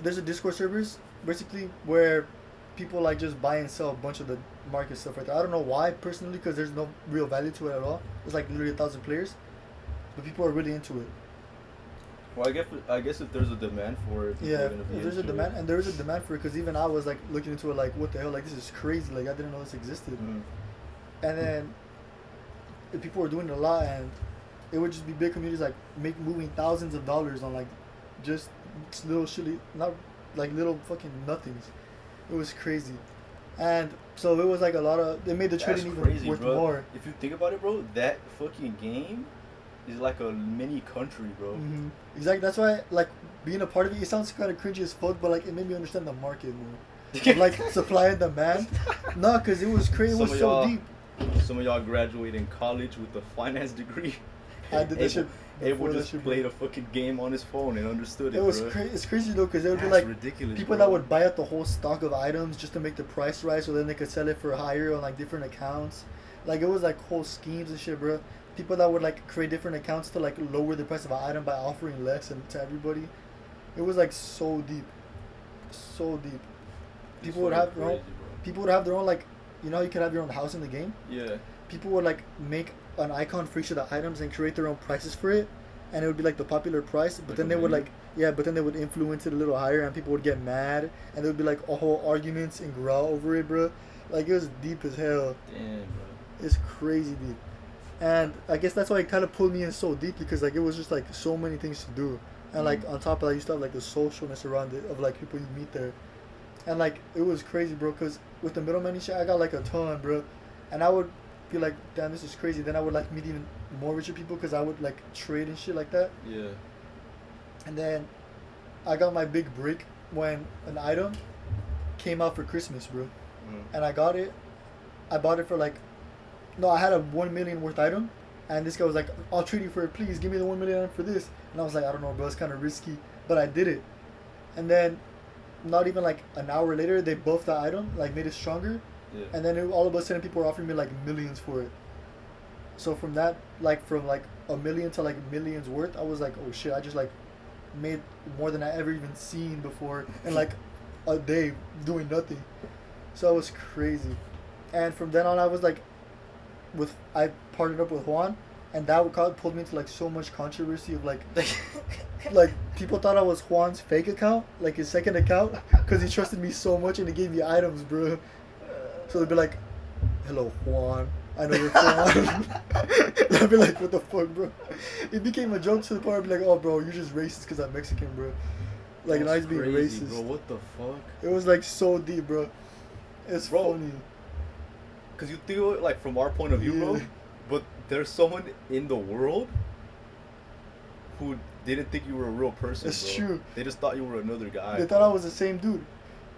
there's a Discord servers basically where people like just buy and sell a bunch of the market stuff right there. I don't know why personally, because there's no real value to it at all. It's like literally 1,000 players, but people are really into it. Well, I guess if there's a demand for it, yeah, if there's a demand, and there is a demand for it, because even I was like looking into it, like what the hell, like this is crazy, like I didn't know this existed. And then people were doing it a lot, and it would just be big communities like moving thousands of dollars on like just little shitty, not like little fucking nothings. It was crazy. And so it was like a lot of, they made the trading even crazy, worth bro. more. If you think about it, bro, that fucking game is like a mini country, bro. Exactly. That's why, like, being a part of it sounds kind of cringy as fuck, but like it made me understand the market more. Like supply and demand. No, because it was crazy. It was so deep. Some of y'all graduate in college with a finance degree. I did that shit. Abel just played a fucking game on his phone and understood it. It was it's crazy though, because it would be like ridiculous, people that would buy up the whole stock of items just to make the price right, so then they could sell it for higher on like different accounts. Like it was like whole schemes and shit, bro. People that would like create different accounts to like lower the price of an item by offering less and to everybody. It was like so deep, so deep. People would have their own. People would have their own like, you know, you could have your own house in the game. Yeah. People would like make an icon for each of the items and create their own prices for it, and it would be like the popular price. But then they would like, but then they would influence it a little higher, and people would get mad, and there would be like a whole arguments in Graal over it, bro. Like it was deep as hell. Damn, bro. It's crazy deep. And I guess that's why it kind of pulled me in so deep, because like it was just like so many things to do, and like on top of that you still have like the socialness around it of like people you meet there, and like it was crazy, bro. Cause with the middleman and shit, I got like a ton, bro, and I would be like, damn, this is crazy. Then I would like meet even more richer people, cause I would like trade and shit like that. Yeah. And then I got my big break when an item came out for Christmas, bro, and I got it. I bought it for like. No, I had a 1 million worth item, and this guy was like, I'll trade you for it, please give me the 1 million for this. And I was like, I don't know, bro, it's kind of risky, but I did it. And then not even like an hour later, they buffed the item, like made it stronger. Yeah. And then all of a sudden people were offering me like millions for it. So from that, like from like a million to like millions worth, I was like, oh shit, I just like made more than I ever even seen before in like a day doing nothing. So it was crazy. And from then on, I was like, I partnered up with Juan, and that pulled me into like so much controversy of like like people thought I was Juan's fake account, like his second account, because he trusted me so much and he gave me items, bro. So they'd be like, hello Juan, I know you're Juan. I'd be like, what the fuck, bro? It became a joke to the point where I'd be like, oh bro, you're just racist because I'm Mexican, bro. Like, and I was being racist, bro. What the fuck? It was like so deep, bro. It's funny. Cause you think of it like from our point of view, bro, but there's someone in the world who didn't think you were a real person. It's bro. true. They just thought you were another guy. They thought I was the same dude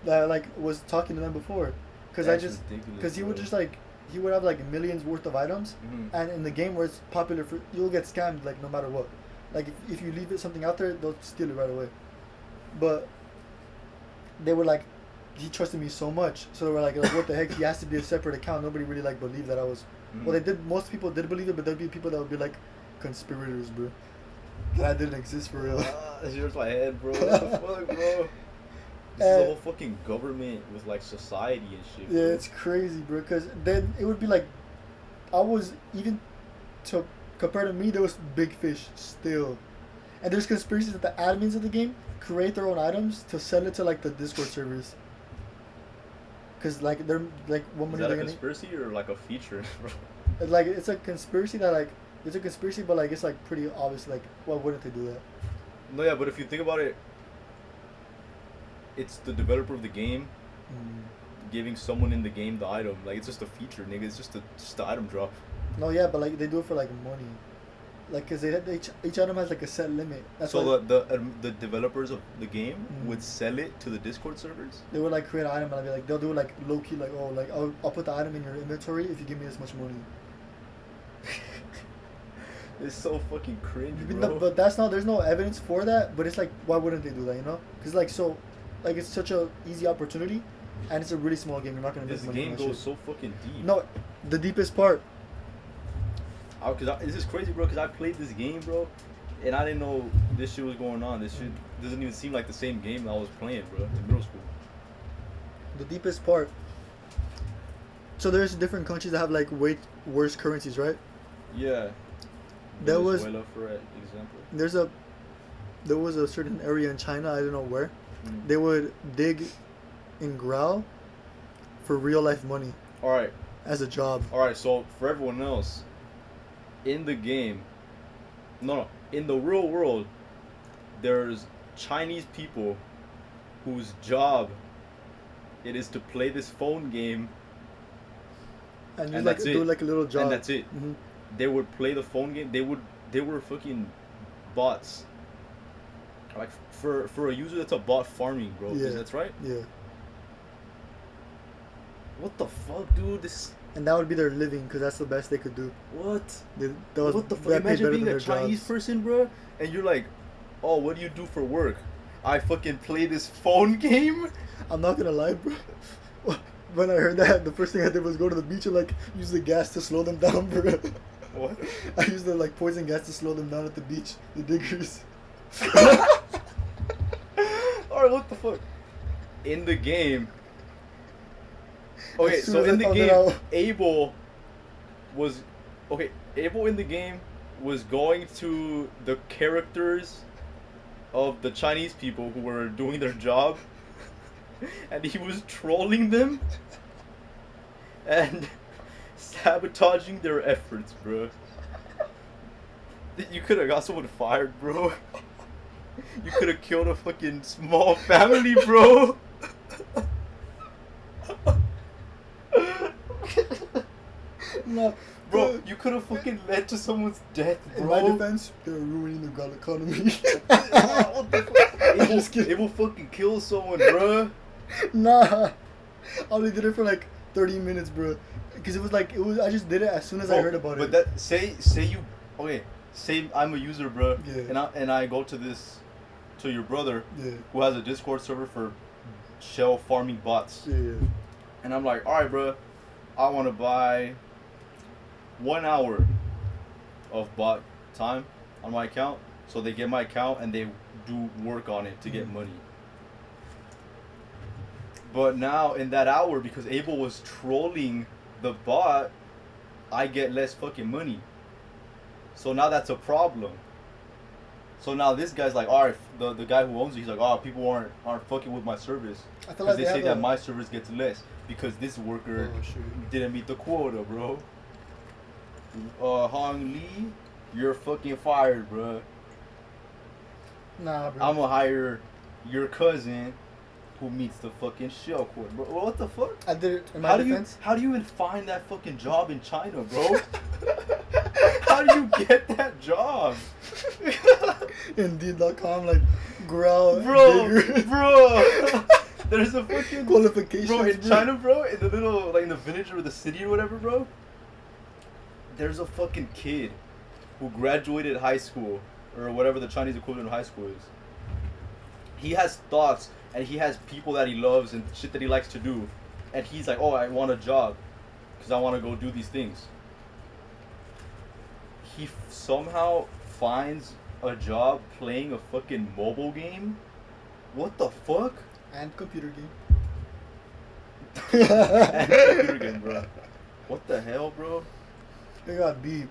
that like was talking to them before, because he would just like he would have like millions worth of items, and in the game where it's popular for, you'll get scammed like no matter what. Like if you leave something out there, they'll steal it right away. But they were like, he trusted me so much, so they were like what the heck? He has to be a separate account. Nobody really like believed that I was. Mhm. Well, they did. Most people did believe it, but there'd be people that would be like conspirators, bro. That didn't exist for real. That hurts my head, bro. What the fuck, bro? This is the whole fucking government with like society and shit. Yeah, bro. it's crazy, bro. Because then it would be like, I was even to compared to me, there was big fish still, and there's conspiracies that the admins of the game create their own items to sell it to like the Discord servers. Cause like they're like what Is money that they're a gonna. conspiracy or like a feature, bro? Like it's a conspiracy that like it's a conspiracy, but like it's like pretty obvious. Like why wouldn't they do that? No, yeah, but if you think about it, it's the developer of the game giving someone in the game the item. Like it's just a feature, nigga. It's just the item drop. No, yeah, but like they do it for like money, like cause each item has like a set limit. That's why So the developers of the game would sell it to the Discord servers. they would like create an item and I'd be like they'll do it like low key like oh like I'll put the item in your inventory if you give me this much money. It's so fucking cringe, But bro. but that's not there's no evidence for that. But it's like why wouldn't they do that? You know? Cause like so, like it's such a easy opportunity, and it's a really small game. You're not gonna make This money. game on that goes shit. so fucking deep. No, the deepest part. This is crazy, bro. Cause I played this game, bro, and I didn't know this shit was going on. This shit doesn't even seem like the same game I was playing, bro, in middle school. The deepest part. So there's different countries that have like way worse currencies, right? Yeah. There was- Venezuela, for example. There was a certain area in China, I don't know where, Mm. they would dig in Graal for real life money All right. as a job. All right. So for everyone else, in the game, no, in the real world, there's Chinese people whose job it is to play this phone game, And you And like that's do it. like a little job. and that's it. Hmm. They would play the phone game. They were fucking bots. Like for a user, that's a bot farming, bro. Yeah. That's right. Yeah. What the fuck, dude? This And that would be their living because that's the best they could do. what? That was, What the fuck? that paid Imagine better being than a their Chinese jobs. person, bro, and you're like, oh, what do you do for work? I fucking play this phone game. I'm not gonna lie, bro. When I heard that, the first thing I did was go to the beach and like use the gas to slow them down, bro. What? I used the like poison gas to slow them down at the beach, the diggers. Alright, what the fuck? In the game. Okay, As soon so as I in the found it game, out- Abel was Abel in the game was going to the characters of the Chinese people who were doing their job, and he was trolling them and sabotaging their efforts, bro. You could have got someone fired, bro. You could have killed a fucking small family, bro. No, Bro, you could have fucking led to someone's death, in my bro. defense, they're ruining the Graal economy. What the fuck? I'm just kidding. It will fucking kill someone, bro. Nah, I only did it for like 30 minutes, bro. Because it was like I just did it as soon as I Bro, heard about but it. that say you okay. Say I'm a user, bro, Yeah. and I go to your brother Yeah, who has a Discord server for shell farming bots, yeah. and I'm like, all right, bro, I want to buy 1 hour of bot time on my account, so they get my account and they do work on it to get money. But now in that hour, because Abel was trolling the bot, I get less fucking money. So now that's a problem. So now this guy's like, alright, the guy who owns it, he's like, oh, people aren't fucking with my service. I feel Because like they they say have that a- my service gets less because this worker Oh, shoot. didn't meet the quota, bro. Hong Lee, you're fucking fired, bro. Nah, bro. I'm gonna hire your cousin who meets the fucking shell quota, bro. What the fuck? I did it in my defense. How do you even find that fucking job in China, bro? How do you get that job? Indeed.com, like Graal, Bro, digger. bro. There's a fucking Qualifications, bro in bro. China, bro, in the little like in the village or the city or whatever, bro. There's a fucking kid who graduated high school or whatever the Chinese equivalent of high school is. He has thoughts and he has people that he loves and shit that he likes to do, and he's like, oh, I want a job because I want to go do these things. He somehow finds a job playing a fucking mobile game. What the fuck? And computer game. And computer game, bro. What the hell, bro? It got beat.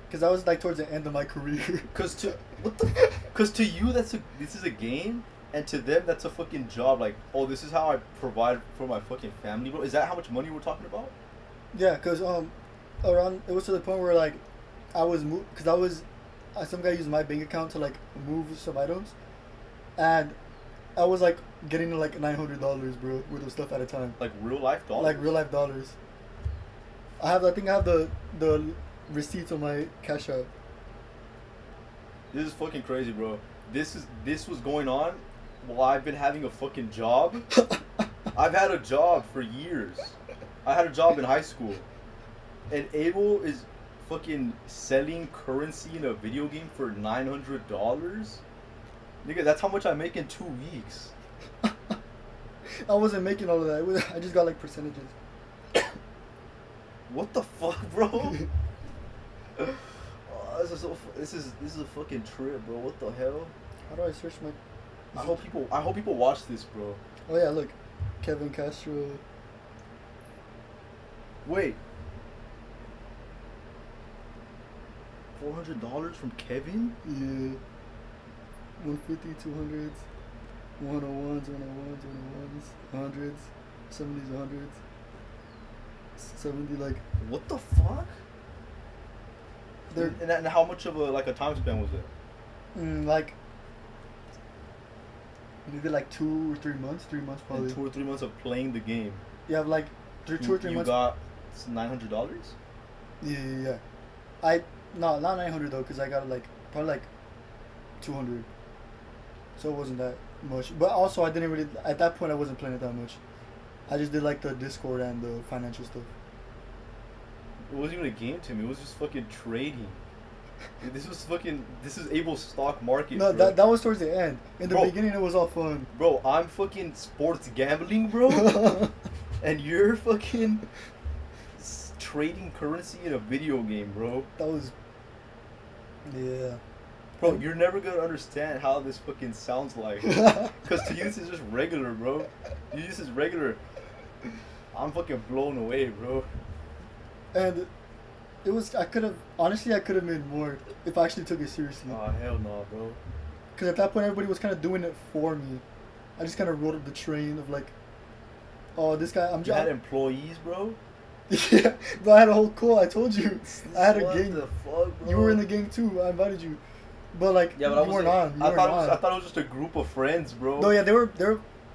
Cause that was like towards the end of my career. Cause to you this is a game, and to them that's a fucking job. Like, oh, this is how I provide for my fucking family, bro. Is that how much money we're talking about? Yeah, cause around it was to the point where like I was some guy used my bank account to like move some items, and I was like getting to like $900, bro, worth of stuff at a time. Like real life dollars. Like real life dollars. I think I have the receipts on my Cash App. This is fucking crazy, bro. This was going on while I've been having a fucking job. I've had a job for years. I had a job in high school. And Abel is fucking selling currency in a video game for $900? Nigga, that's how much I make in 2 weeks. I wasn't making all of that. I just got like percentages. What the fuck, bro? Oh, this is a fucking trip, bro. What the hell? How do I search my? I hope people watch this, bro. Oh yeah, look, Kevin Castro. Wait. $400 from Kevin? Yeah. 150, 200s, 101s, 100s, 70s, 100s, 70 like. What the fuck? They're and how much of a time span was it? like maybe like 2 or 3 months. 3 months probably. And 2 or 3 months of playing the game. You have like 2 or 3 you months. You got $900? Yeah. No, not 900 though, cause I got like probably like 200. So it wasn't that much. But also I didn't really at that point I wasn't playing it that much. I just did like the Discord and the financial stuff. It wasn't even a game to me. It was just fucking trading. This is Abel's stock market. No, bro. that was towards the end. In the Bro. beginning, it was all fun. Bro, I'm fucking sports gambling, bro. And you're fucking trading currency in a video game, bro. That was. Yeah. Bro, you're never gonna understand how this fucking sounds like. Because to you, this is just regular, bro. This is regular. I'm fucking blown away, bro. And it was. I could have made more if I actually took it seriously. Oh, hell no, bro. Because at that point, everybody was kind of doing it for me. I just kind of rode up the train of like, oh, this guy. You had employees, bro? Yeah, but I had a whole call. I told you. I had a What gang. the fuck, bro? You were in the gang too. I invited you. But like, Yeah, but you weren't on. I thought it was just a group of friends, bro. No, yeah, they were.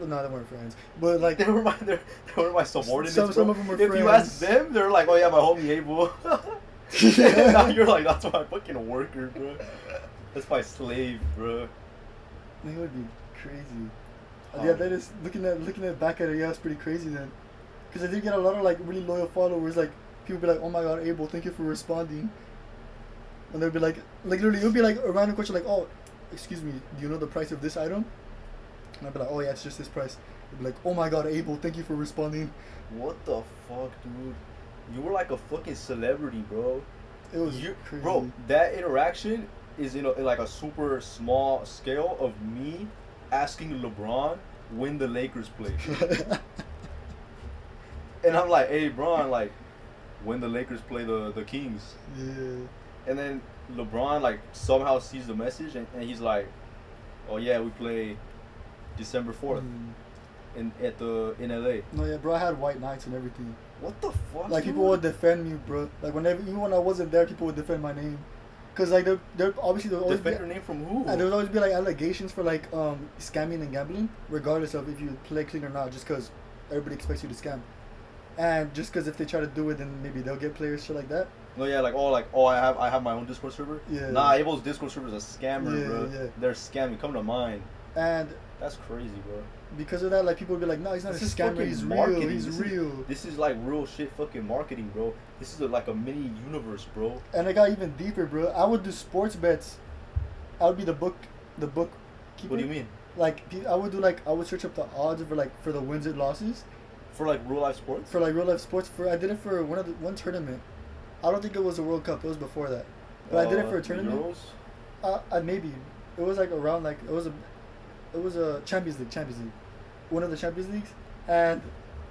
No, they weren't friends. But like, they were my subordinates. Some bro. of them were if friends. you ask them, they're like, oh yeah, my homie Abel. Yeah. Now you're like, that's my fucking worker, bro. That's my slave, bro. It would be crazy. Yeah, that is looking at back at it. Yeah, it's pretty crazy then, because I did get a lot of like really loyal followers. Like people be like, "Oh my God, Abel, thank you for responding," and they'd be like literally, it would be like a random question like, "Oh, excuse me, do you know the price of this item?" And I'd be like, "Oh yeah, it's just this price." They'd be like, "Oh my God, Abel, thank you for responding." What the fuck, dude? You were like a fucking celebrity, bro. It was crazy. Bro, that interaction is in like a super small scale of me asking LeBron when the Lakers play. And I'm like, hey, Bron, like, when the Lakers play the Kings. Yeah. And then LeBron, like, somehow sees the message and he's like, oh, yeah, we play December 4th in LA. No, yeah, bro, I had white knights and everything. What the fuck? Like, people would defend me, bro. Like, even when I wasn't there, people would defend my name. Because, like, they're obviously... There always defend your name from who? And there would always be, like, allegations for, like, scamming and gambling, regardless of if you play clean or not, just because everybody expects you to scam. And just because if they try to do it, then maybe they'll get players, shit like that. No, yeah, I have my own Discord server. Yeah. Nah, Abel's Discord server is a scammer, Yeah, bro. yeah. They're scamming. Come to mine. And That's crazy, bro. Because of that, like people would be like, no, he's not This a is scammer. fucking He's real. marketing. He's This real. This is like real shit fucking marketing, bro. This is like a mini universe, bro. And it got even deeper, bro. I would do sports bets. I would be the bookkeeper. What do you mean? Like I would do I would search up the odds for the wins and losses. For like real life sports? For like real life sports. I did it for one tournament. I don't think it was a World Cup. It was before that. But I did it for a tournament. Euros? Maybe it was like around it was a Champions League, one of the Champions Leagues, and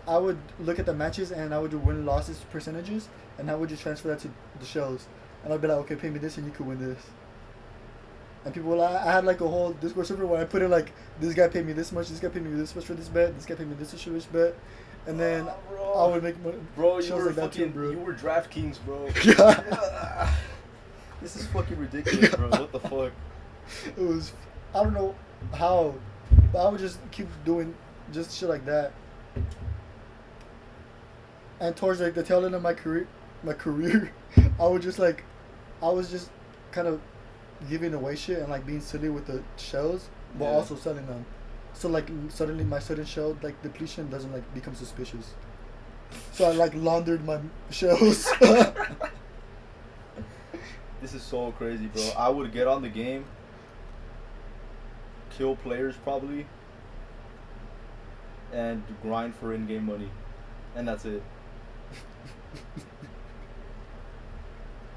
I would look at the matches and I would do win losses percentages, and I would just transfer that to the shows, and I'd be like, okay, pay me this and you could win this. And people, I had like a whole Discord server where I put in like, this guy paid me this much, this guy paid me this much for this bet, this guy paid me this much for this bet, and then I would make money. Bro, you shows were like that fucking, too, bro. you were DraftKings, bro. Yeah. This is fucking ridiculous, bro. What the fuck? It was, I don't know how, but I would just keep doing just shit like that. And towards like the tail end of my career, I was just kind of giving away shit and like being silly with the shells, but Yeah. also selling them. So like suddenly my sudden shell like depletion doesn't like become suspicious. So I like laundered my shells. This is so crazy, bro. I would get on the game, kill players probably, and grind for in-game money, and that's it.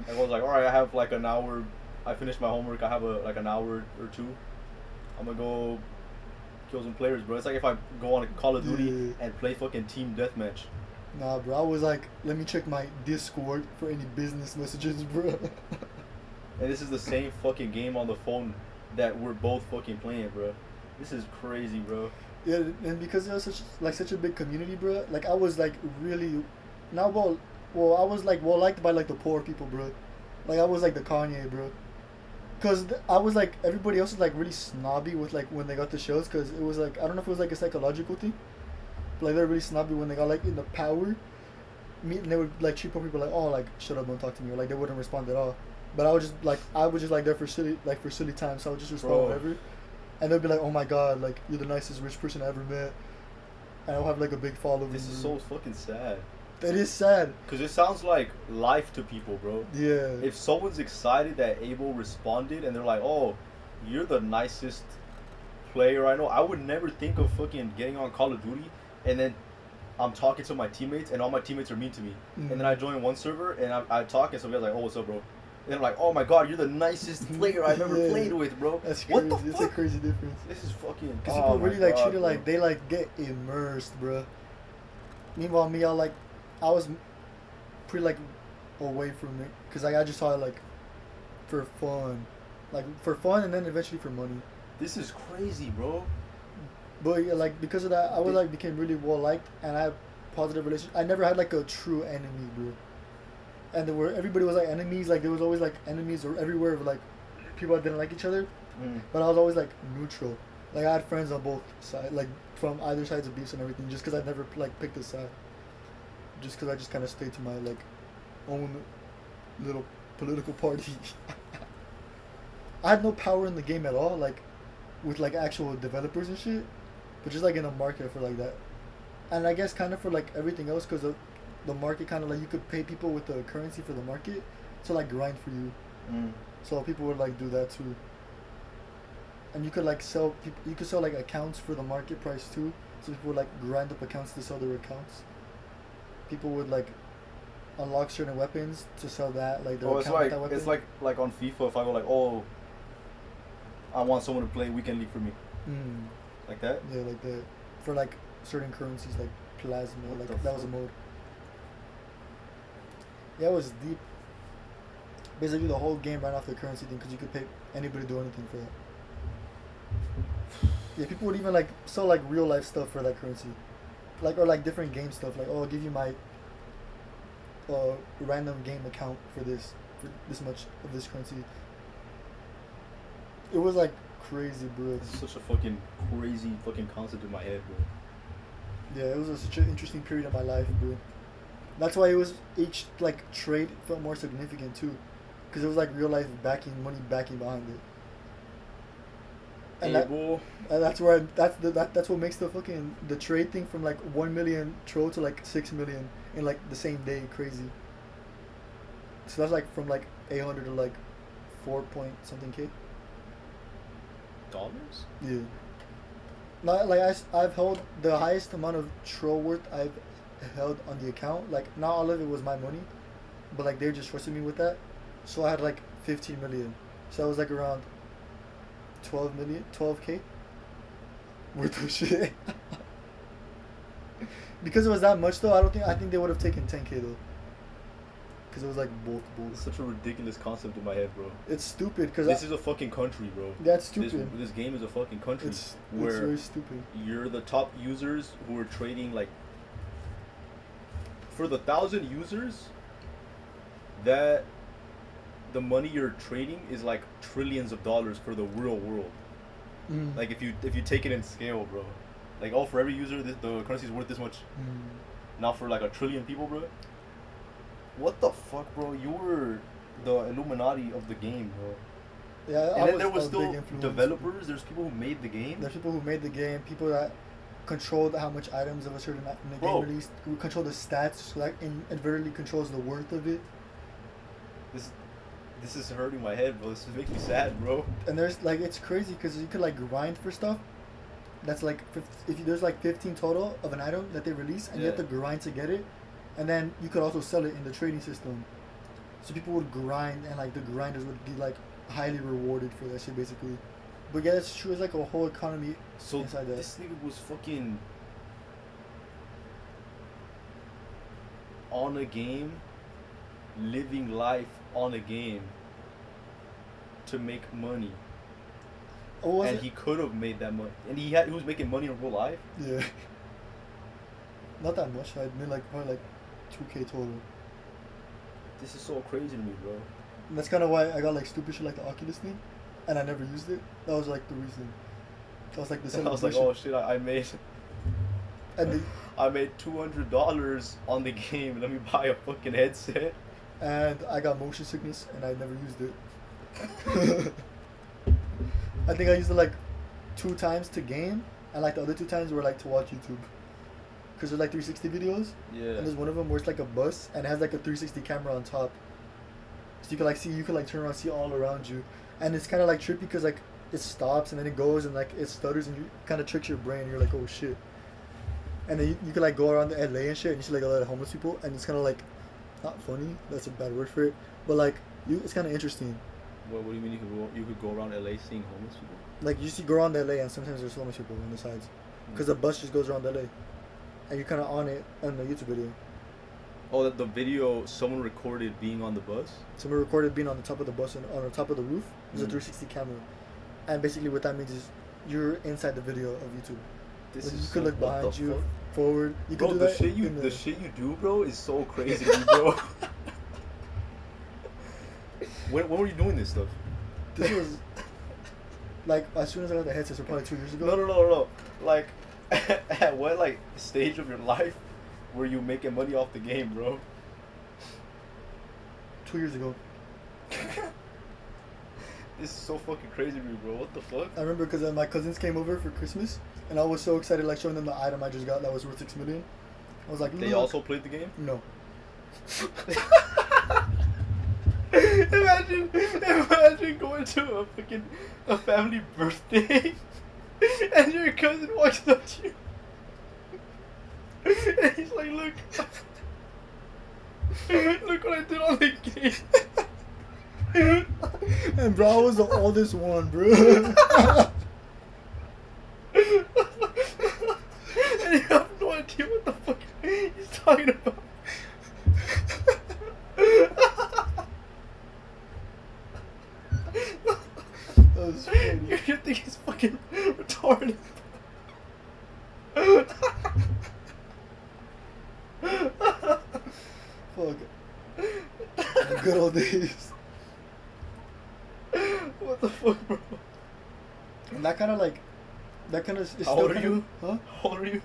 I was like, all right, I have like an hour. I finished my homework. I have like an hour or two. I'm gonna go kill some players, bro. It's like if I go on a Call of Duty Yeah. and play fucking team deathmatch. Nah, bro. I was like, let me check my Discord for any business messages, bro. And this is the same fucking game on the phone that we're both fucking playing, bro. This is crazy, bro. Yeah, and because it was such a big community, bro. Like I was like really, now well I was like well liked by like the poor people, bro. Like I was like the Kanye, bro. Cause I was like everybody else was like really snobby with like when they got the shows, cause it was like I don't know if it was like a psychological thing, but, like they're really snobby when they got like in the power. And they would like treat poor people like, oh, like shut up, don't talk to me, or like they wouldn't respond at all. But I was just like there for silly time, so I would just respond Bro. whatever, and they'd be like, oh my god, like you're the nicest rich person I ever met, and I'll have like a big following. This is so fucking sad. It is sad. Cause it sounds like life to people, bro. Yeah. If someone's excited that Abel responded and they're like, oh, you're the nicest player I know, I would never think of fucking getting on Call of Duty and then I'm talking to my teammates and all my teammates are mean to me. And then I join one server and I talk and somebody's like, oh, what's up, bro? And I'm like, oh my god, you're the nicest player I've ever Yeah. played with, bro. That's crazy. What the It's fuck? a crazy difference. This is fucking. Cause oh people my really like God, treat it bro. like they like get immersed, bro. Meanwhile, me, I was pretty like away from it, cause I just saw it like for fun, and then eventually for money. This is crazy, bro. But yeah, like because of that, I was like became really well liked, and I had positive relationships. I never had like a true enemy, bro. And everybody was like enemies. Like there was always like enemies or everywhere of like people that didn't like each other. But I was always like neutral. Like I had friends on both sides, like from either sides of beefs and everything. Just because I never like picked a side. Just because I just kind of stayed to my like own little political party. I had no power in the game at all, like with like actual developers and shit. But just like in the market for like that, and I guess kind of for like everything else, because the market kind of like you could pay people with the currency for the market to like grind for you. So people would like do that too. And you could like sell people. You could sell like accounts for the market price too. So people would like grind up accounts to sell their accounts. People would like unlock certain weapons to sell that, like their Oh, it's account with like that weapon. it's like on FIFA. If I go like, oh, I want someone to play weekend league for me, like that. Yeah, like that for like certain currencies, like plasma. What Like the that was a fuck? mode. Yeah, it was deep. Basically, the whole game ran off the currency thing because you could pay anybody to do anything for that. Yeah, people would even like sell like real life stuff for that currency, like or like different game stuff. Like, oh, I'll give you my random game account for this much of this currency. It was like crazy, bro. This is such a fucking crazy fucking concept in my head, bro. Yeah, it was such an interesting period of my life, bro. That's why each like trade felt more significant too, because it was like real life backing, money backing behind it. And Abel. that's what makes the trade thing from like 1 million troll to like 6 million in like the same day crazy. So that's like from like 800 to like 4 point something K. Dollars? Yeah. Not like I've held the highest amount of troll worth I've held on the account. Like not all of it was my money, but like they just trusted me with that. So I had like 15 million. So I was like around 12K worth of shit. Because it was that much though, I think they would have taken 10K though. Because it was like bulk. It's such a ridiculous concept in my head, bro. It's stupid because this is a fucking country, bro. That's stupid. This game is a fucking country It's where very stupid. you're the top users who are trading like for the 1,000 users that the money you're trading is like trillions of dollars for the real world. Mm. Like if you take it in scale, bro. Like for every user the currency is worth this much. Not for like a trillion people, bro. What the fuck, bro? You were the Illuminati of the game, bro. Yeah, and then there was still developers. There's people who made the game. There's people who made the game. People that controlled how much items of a certain in the game released. Who control the stats, so that inadvertently controls the worth of it. This is hurting my head, bro. This makes me sad, bro. And there's like it's crazy because you could like grind for stuff. That's like there's like 15 total of an item that they release, and you have to grind to get it. And then you could also sell it in the trading system. So people would grind, and like the grinders would be like highly rewarded for that shit, basically. But yeah, it's true. It's like a whole economy inside that. This nigga was fucking on a game, living life on a game to make money. Oh, and he could have made that money, and he was making money in real life. Yeah. Not that much. I made like probably like 2K total. This is so crazy to me, bro. And that's kind of why I got like stupid shit like the Oculus thing, and I never used it. That was like the reason. That was like the celebration. I was like, oh shit, I made. And I made $200 on the game. Let me buy a fucking headset. And I got motion sickness, and I never used it. I think I used it like 2 times to game, and like the other 2 times were like to watch YouTube. Cause there's like 360 videos, yeah. And there's one of them where it's like a bus and it has like a 360 camera on top, so you can like turn around, see all around you, and it's kind of like trippy because like it stops and then it goes and like it stutters and you kind of tricks your brain. You're like, oh shit, and then you can like go around the LA and shit and you see like a lot of homeless people, and it's kind of like not funny. That's a bad word for it, but like it's kind of interesting. What do you mean you could go around LA seeing homeless people? Like you go around LA and sometimes there's homeless people on the sides, because the bus just goes around LA. And you're kind of on it on the YouTube video. Oh, the video someone recorded being on the bus? Someone recorded being on the top of the bus and on the top of the roof. There's a 360 camera. And basically what that means is you're inside the video of YouTube. You could look behind you, forward. You bro, could do the that shit the shit you do, bro, is so crazy, bro. When were you doing this stuff? This was like as soon as I got the headset, so probably 2 years ago. No. Like at what like stage of your life were you making money off the game, bro? 2 years ago. This is so fucking crazy to me, bro. What the fuck? I remember because my cousins came over for Christmas, and I was so excited, like showing them the item I just got that was worth 6 million. I was like, they also played the game? No. Imagine going to a family birthday and your cousin walks up to you and he's like, look what I did on the game. And bro, I was the oldest one, bro. And you have no idea what the fuck he's talking about. That was funny. You think he's fucking retarded? Fuck. The good old days. What the fuck, bro? And that kind of is How still old are you? Huh? How old are you?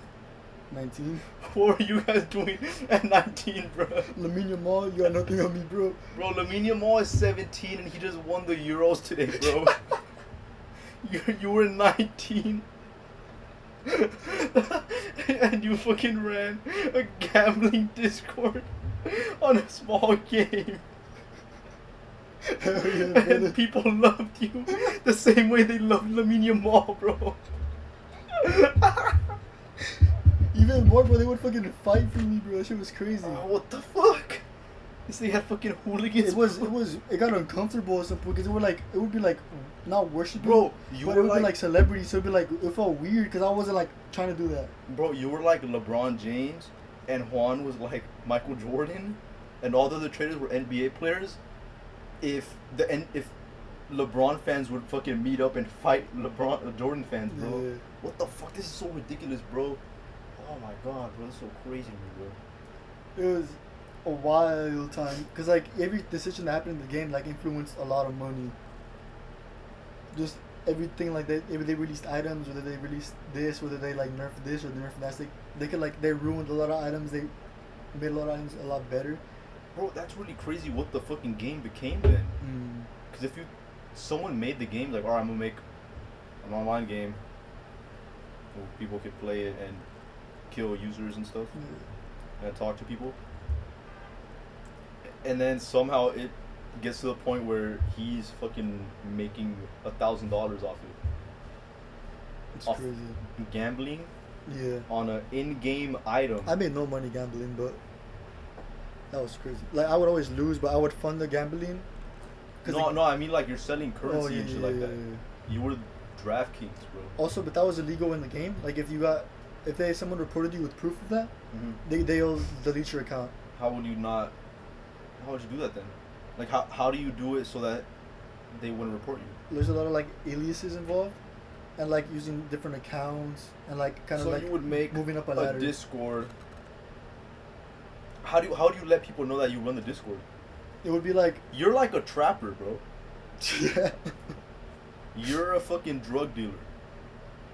19. What are you guys doing at 19, bro? Lamine Yamal, you got nothing on me, bro. Bro, Lamine Yamal is 17 and he just won the Euros today, bro. You were 19. And you fucking ran a gambling Discord on a small game. Hell yeah, brother. And people loved you the same way they loved Lamine Yamal, bro. Even more, bro. They would fucking fight for me, bro. That shit was crazy. Oh, what the fuck? This thing had fucking hooligans. It got uncomfortable at some point because it would be like not worshiping, Bro, but you it were would like, be like celebrities. So it'd be like it felt weird because I wasn't like trying to do that. bro, you were like LeBron James, and Juan was like Michael Jordan, and all the other traders were NBA players. If LeBron fans would fucking meet up and fight Jordan fans, bro. Yeah. What the fuck? This is so ridiculous, bro. Oh my god, bro, this is so crazy to me, bro. It was a wild time because like every decision that happened in the game like influenced a lot of money. Just everything like that. If they released items, whether they released this, whether they like nerfed this or nerfed that, they could like they ruined a lot of items. They made a lot of items a lot better. Bro, that's really crazy what the fucking game became then. Because if someone made the game like, alright, I'm gonna make an online game where people could play it and kill users and stuff and talk to people, and then somehow it gets to the point where he's fucking making $1,000 off it. It's Off crazy. Gambling Yeah. on an in-game item. I made no money gambling, but that was crazy. Like I would always lose, but I would fund the gambling. No, I mean like you're selling currency yeah, and shit yeah, like yeah, that. yeah. You were DraftKings, bro. Also, but that was illegal in the game. Like if someone reported you with proof of that, Mm-hmm. they'll delete your account. How would you do that then? Like how do you do it so that they wouldn't report you? There's a lot of like aliases involved, and like using different accounts and like kind of So like you would make moving up a a ladder. Discord. How do you let people know that you run the Discord? It would be like You're like a trapper, bro. yeah. You're a fucking drug dealer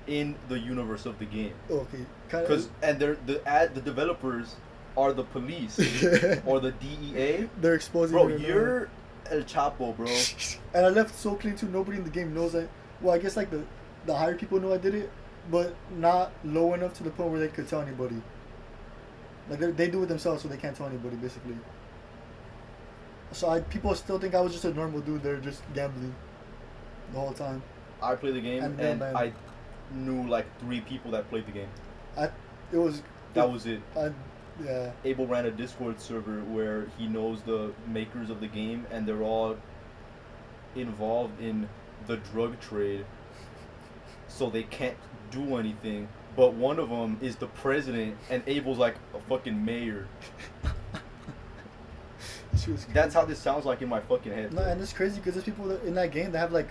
in the universe of the game. Okay. Kind Cause the developers are the police or the DEA. they're exposing. Bro, you right now. you're El Chapo, bro. And I left so clean too. Nobody in the game knows that. Well, I guess like the higher people know I did it, but not low enough to the point where they could tell anybody. Like they do it themselves, so they can't tell anybody basically. So people still think I was just a normal dude there, just gambling the whole time. I played the game And and then, I knew like 3 people that played the game. It was. That was it. Yeah. Abel ran a Discord server where he knows the makers of the game and they're all involved in the drug trade, so they can't do anything. But one of them is the president, and Abel's like a fucking mayor. She was crazy. That's how this sounds like in my fucking head. No, and it's crazy because there's people in that game that have like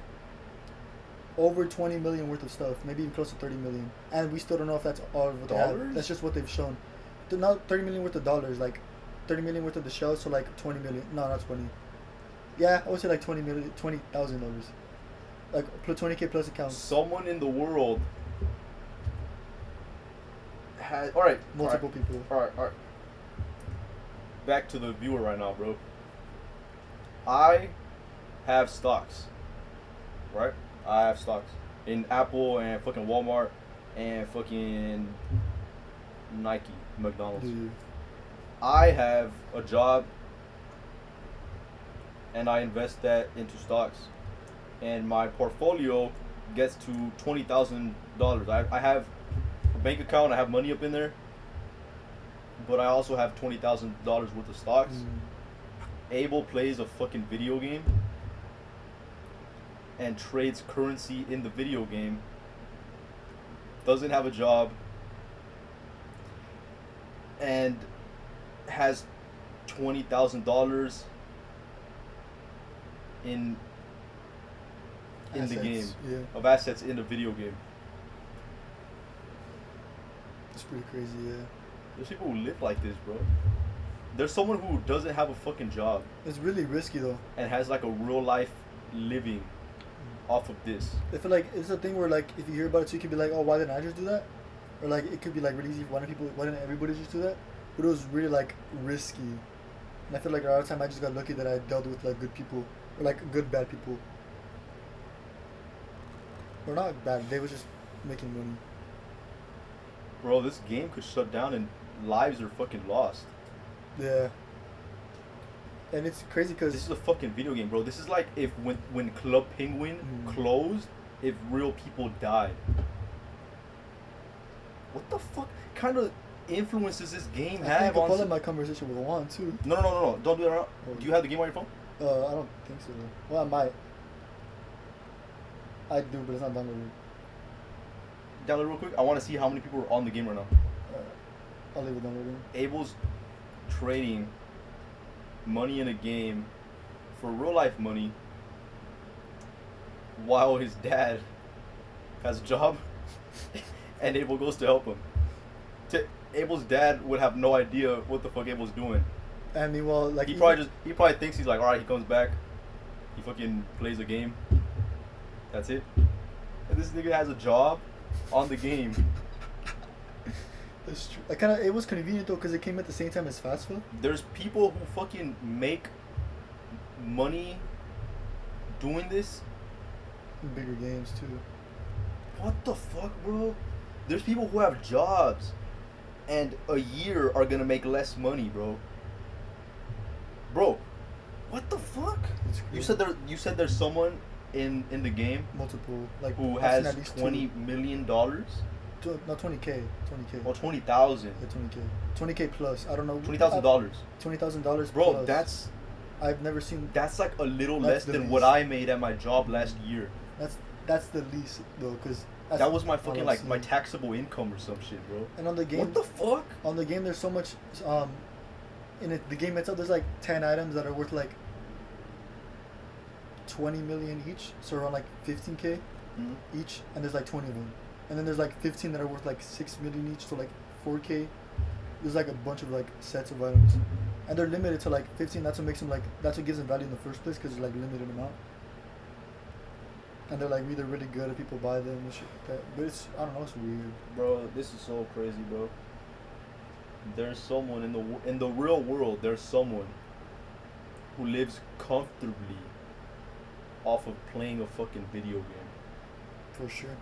over 20 million worth of stuff, maybe even close to 30 million, and we still don't know if that's all of what they have. Dollars? That's just what they've shown. Not 30 million worth of dollars, like 30 million worth of the shells, so like 20 million. No, not 20. Yeah, I would say like $20,000, like 20K plus accounts. Someone in the world has. All right, Multiple people. All right. Back to the viewer right now, bro. I have stocks, right? I have stocks in Apple and fucking Walmart and fucking Nike, McDonald's. Do you? I have a job and I invest that into stocks, and my portfolio gets to $20,000. I have a bank account, I have money up in there, but I also have $20,000 worth of stocks. Abel plays a fucking video game and trades currency in the video game, doesn't have a job, and has $20,000 in the Assets, game, yeah. of assets in the video game. It's pretty crazy, yeah. There's people who live like this, bro. There's someone who doesn't have a fucking job It's really risky though. and has like a real life living off of this. I feel like it's a thing where like if you hear about it too, you could be like, oh, why didn't I just do that? Or like it could be like really easy. Why didn't everybody just do that? But it was really like risky. And I feel like a lot of time I just got lucky that I dealt with like good people or like good bad people. Or not bad. They was just making money. Bro, this game could shut down and lives are fucking lost. Yeah. And it's crazy because This is a fucking video game, bro. This is like if when Club Penguin closed, if real people died. What the fuck kind of influence does this game I have think I on? follow my conversation with Juan too. No. Don't do that. Oh. Do you have the game on your phone? I don't think so. Well, I might. I do, but it's not downloaded. Download real quick. I want to see how many people are on the game right now. I'll leave it downloading. Abel's trading money in a game for real life money while his dad has a job and Abel goes to help him. Abel's dad would have no idea what the fuck Abel's doing. And meanwhile, like he probably thinks he's like, alright, he comes back, he fucking plays a game. That's it. And this nigga has a job on the game. That's true. It was convenient though because it came at the same time as fast food. There's people who fucking make money doing this. Bigger games too. What the fuck, bro? There's people who have jobs and a year are gonna make less money, bro. Bro, what the fuck? You said there's someone in the game Multiple like who I've seen has at least $20 million. No, 20K. Or 20,000. Yeah, 20K. 20K plus. I don't know. $20,000. $20,000. Bro, plus. that's I've never seen. that's like a little That's less the than least. what I made at my job last year. That's the least though, because That was my fucking like my honestly. taxable income or some shit, bro. And on the game, What the fuck? on the game, there's so much. In it, the game itself, there's like 10 items that are worth like 20 million each, so around like 15K each, and there's like 20 of them. And then there's like 15 that are worth like 6 million each, so like 4K. There's like a bunch of like sets of items, and they're limited to like 15. That's what makes them like. That's what gives them value in the first place, because it's like limited amount. And they're like either really good if people buy them and shit like that. But it's, I don't know, it's weird. Bro, this is so crazy, bro. There's someone in the real world. There's someone who lives comfortably off of playing a fucking video game. For sure.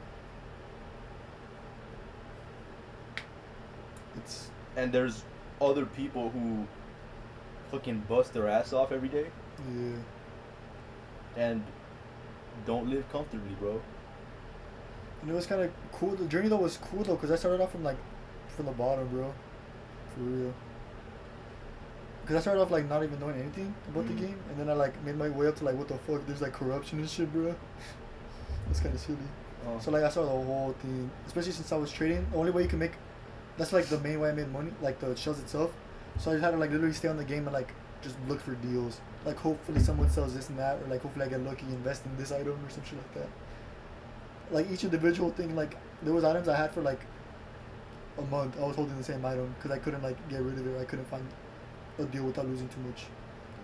It's And there's other people who fucking bust their ass off every day yeah. and don't live comfortably, bro. And it was kind of cool. The journey though was cool though, because I started off from the bottom, bro. For real. Because I started off like not even knowing anything about the game, and then I like made my way up to like what the fuck. There's like corruption and shit, bro. It's kind of silly. So like I saw the whole thing, especially since I was trading. The only way you can make, that's like the main way I made money, like the shells itself. So I just had to like literally stay on the game and like just look for deals. Like hopefully someone sells this and that, or like hopefully I get lucky, invest in this item or some shit like that. Like each individual thing, like there was items I had for like a month. I was holding the same item because I couldn't like get rid of it. I couldn't find a deal without losing too much.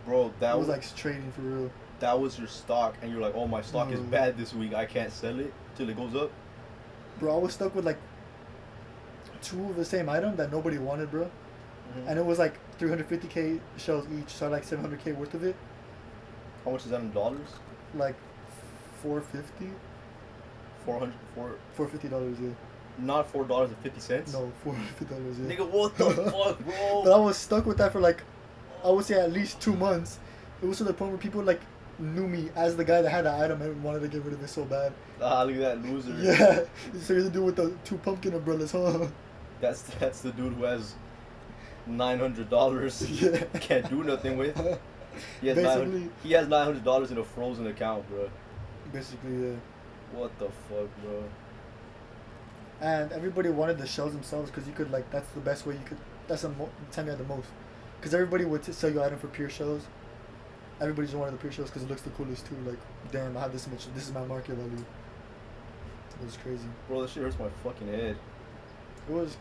Bro, that It was like trading for real. that was your stock, and you're like, oh, my stock is bad this week. I can't sell it till it goes up. Bro, I was stuck with like 2 of the same item that nobody wanted, bro. And it was like 350K shells each, so like 700K worth of it. How much is that in dollars? Like 450. 400, $450, yeah. not $4.50. No, $450, yeah. Nigga, what the fuck, bro? But I was stuck with that for like, I would say at least 2 months. It was to the point where people like knew me as the guy that had the item and wanted to get rid of it so bad. Ah, look at that loser. Yeah, so you're the dude with the 2 pumpkin umbrellas, huh? That's the dude who has $900. Yeah. Can't do nothing with. He has Basically. he has $900 in a frozen account, bro. Basically, yeah. What the fuck, bro? And everybody wanted the shells themselves because you could like, that's the best way you could, that's the time you had the most. Because everybody would sell you item for pure shells. Everybody just wanted the pure shells because it looks the coolest too. Like, damn, I have this much, this is my market value. It was crazy. Bro, that shit hurts my fucking head. It was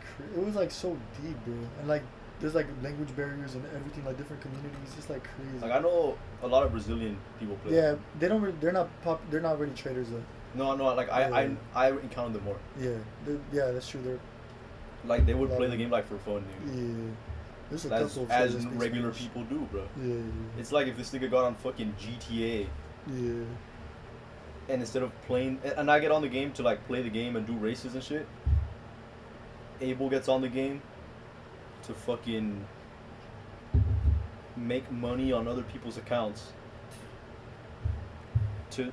like so deep, bro. And like, there's like language barriers and everything, like different communities. It's like crazy. Like, I know a lot of Brazilian people play. Yeah, they don't. They're not They're not really traders though. No, like Yeah. I encountered them more. Yeah, yeah, that's true. They're Like, they would Lot play of- the game like for fun, dude. yeah. There's a As couple of as traders speak regular Spanish. people do, bro. Yeah, yeah, yeah. It's like if this nigga got on fucking GTA. Yeah. and instead of playing, and I get on the game to like play the game and do races and shit. Abel gets on the game to fucking make money on other people's accounts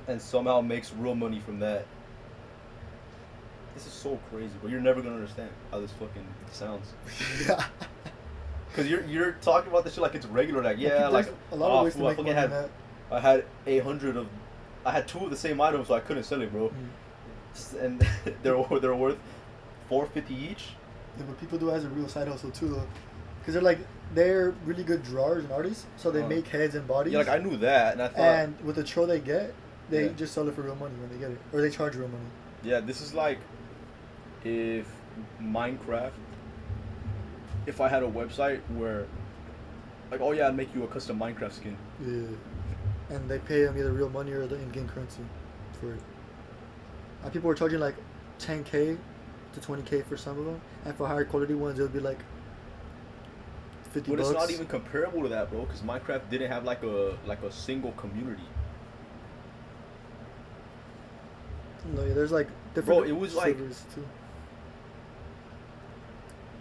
and somehow makes real money from that. This is so crazy, but you're never gonna understand how this fucking sounds. Yeah. Cause you're talking about this shit like it's regular, like yeah, like a lot of ways to make money on that. I had 800 of, I had 2 of the same item, so I couldn't sell it, bro. And they're worth $4.50 each. Yeah, but people do it as a real side hustle too, though, because they're really good drawers and artists, so they make heads and bodies. Yeah, like I knew that, and I thought. And with the tro they get, they just sell it for real money when they get it, or they charge real money. Yeah, this is like if Minecraft. If I had a website where, like, oh yeah, I'd make you a custom Minecraft skin. Yeah, and they pay them either real money or the in-game currency for it. And people were charging like 10K to 20K for some of them, and for higher quality ones, it would be like 50 But bucks. it's not even comparable to that, bro, because Minecraft didn't have like a single community. No, yeah, there's like different. Bro, it was servers too.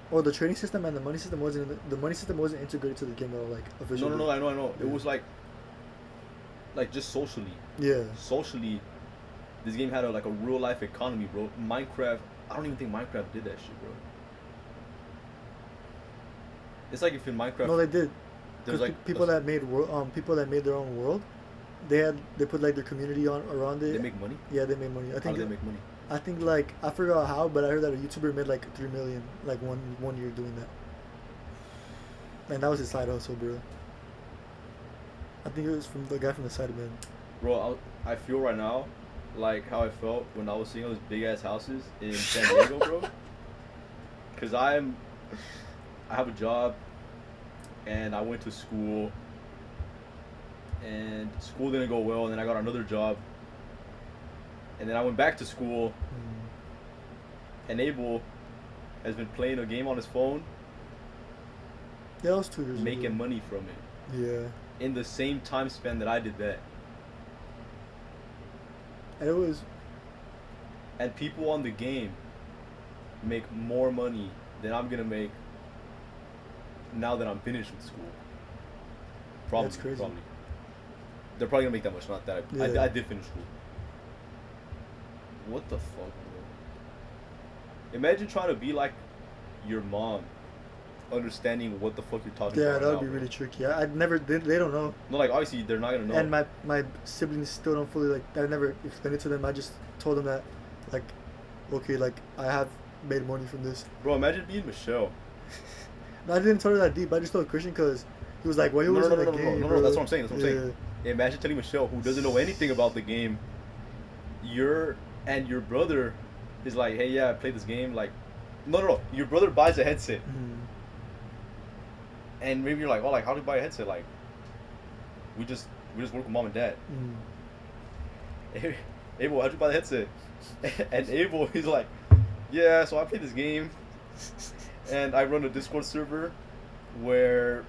Or the trading system and the money system wasn't integrated to the game at all, like officially. No, I know. Yeah. It was like just socially. Yeah. Socially, this game had a real life economy, bro. Minecraft, I don't even think Minecraft did that shit, bro. It's like if in Minecraft. No, they did. There's like people that made their own world, they put like their community around it. They make money. Yeah, they made money. I think. How do they make money? I think like I forgot how, but I heard that a YouTuber made like 3 million like one year doing that, and that was his side hustle, bro. I think it was from the guy from the side, man. Bro, I feel right now like how I felt when I was seeing those big ass houses in San Diego, bro. Cause I have a job, and I went to school, and school didn't go well, and then I got another job. And then I went back to school, and Abel has been playing a game on his phone. Yeah, that was 2 years ago. Making money from it. Yeah. In the same time span that I did that. And it was. And people on the game make more money than I'm gonna make now that I'm finished with school. Probably. That's crazy. Probably. They're probably gonna make that much. Not that I did finish school. What the fuck, bro? Imagine trying to be like your mom, understanding what the fuck you're talking about. Yeah, that would be really tricky. I'd never. They don't know. No, like obviously they're not gonna know. And my siblings still don't fully like. I never explained it to them. I just told them that, like, okay, like I have made money from this. Bro, imagine being Michelle. No, I didn't tell her that deep. I just told Christian because he was like, "Well, he was in the game." No, that's what I'm saying. That's what I'm saying. Imagine telling Michelle, who doesn't know anything about the game, your brother is like, hey, yeah, I played this game. Like, no. Your brother buys a headset. And maybe you're like, oh, like, how do you buy a headset? Like, we just work with mom and dad. Abel, how'd you buy the headset? And Abel, he's like, yeah, so I play this game, and I run a Discord server where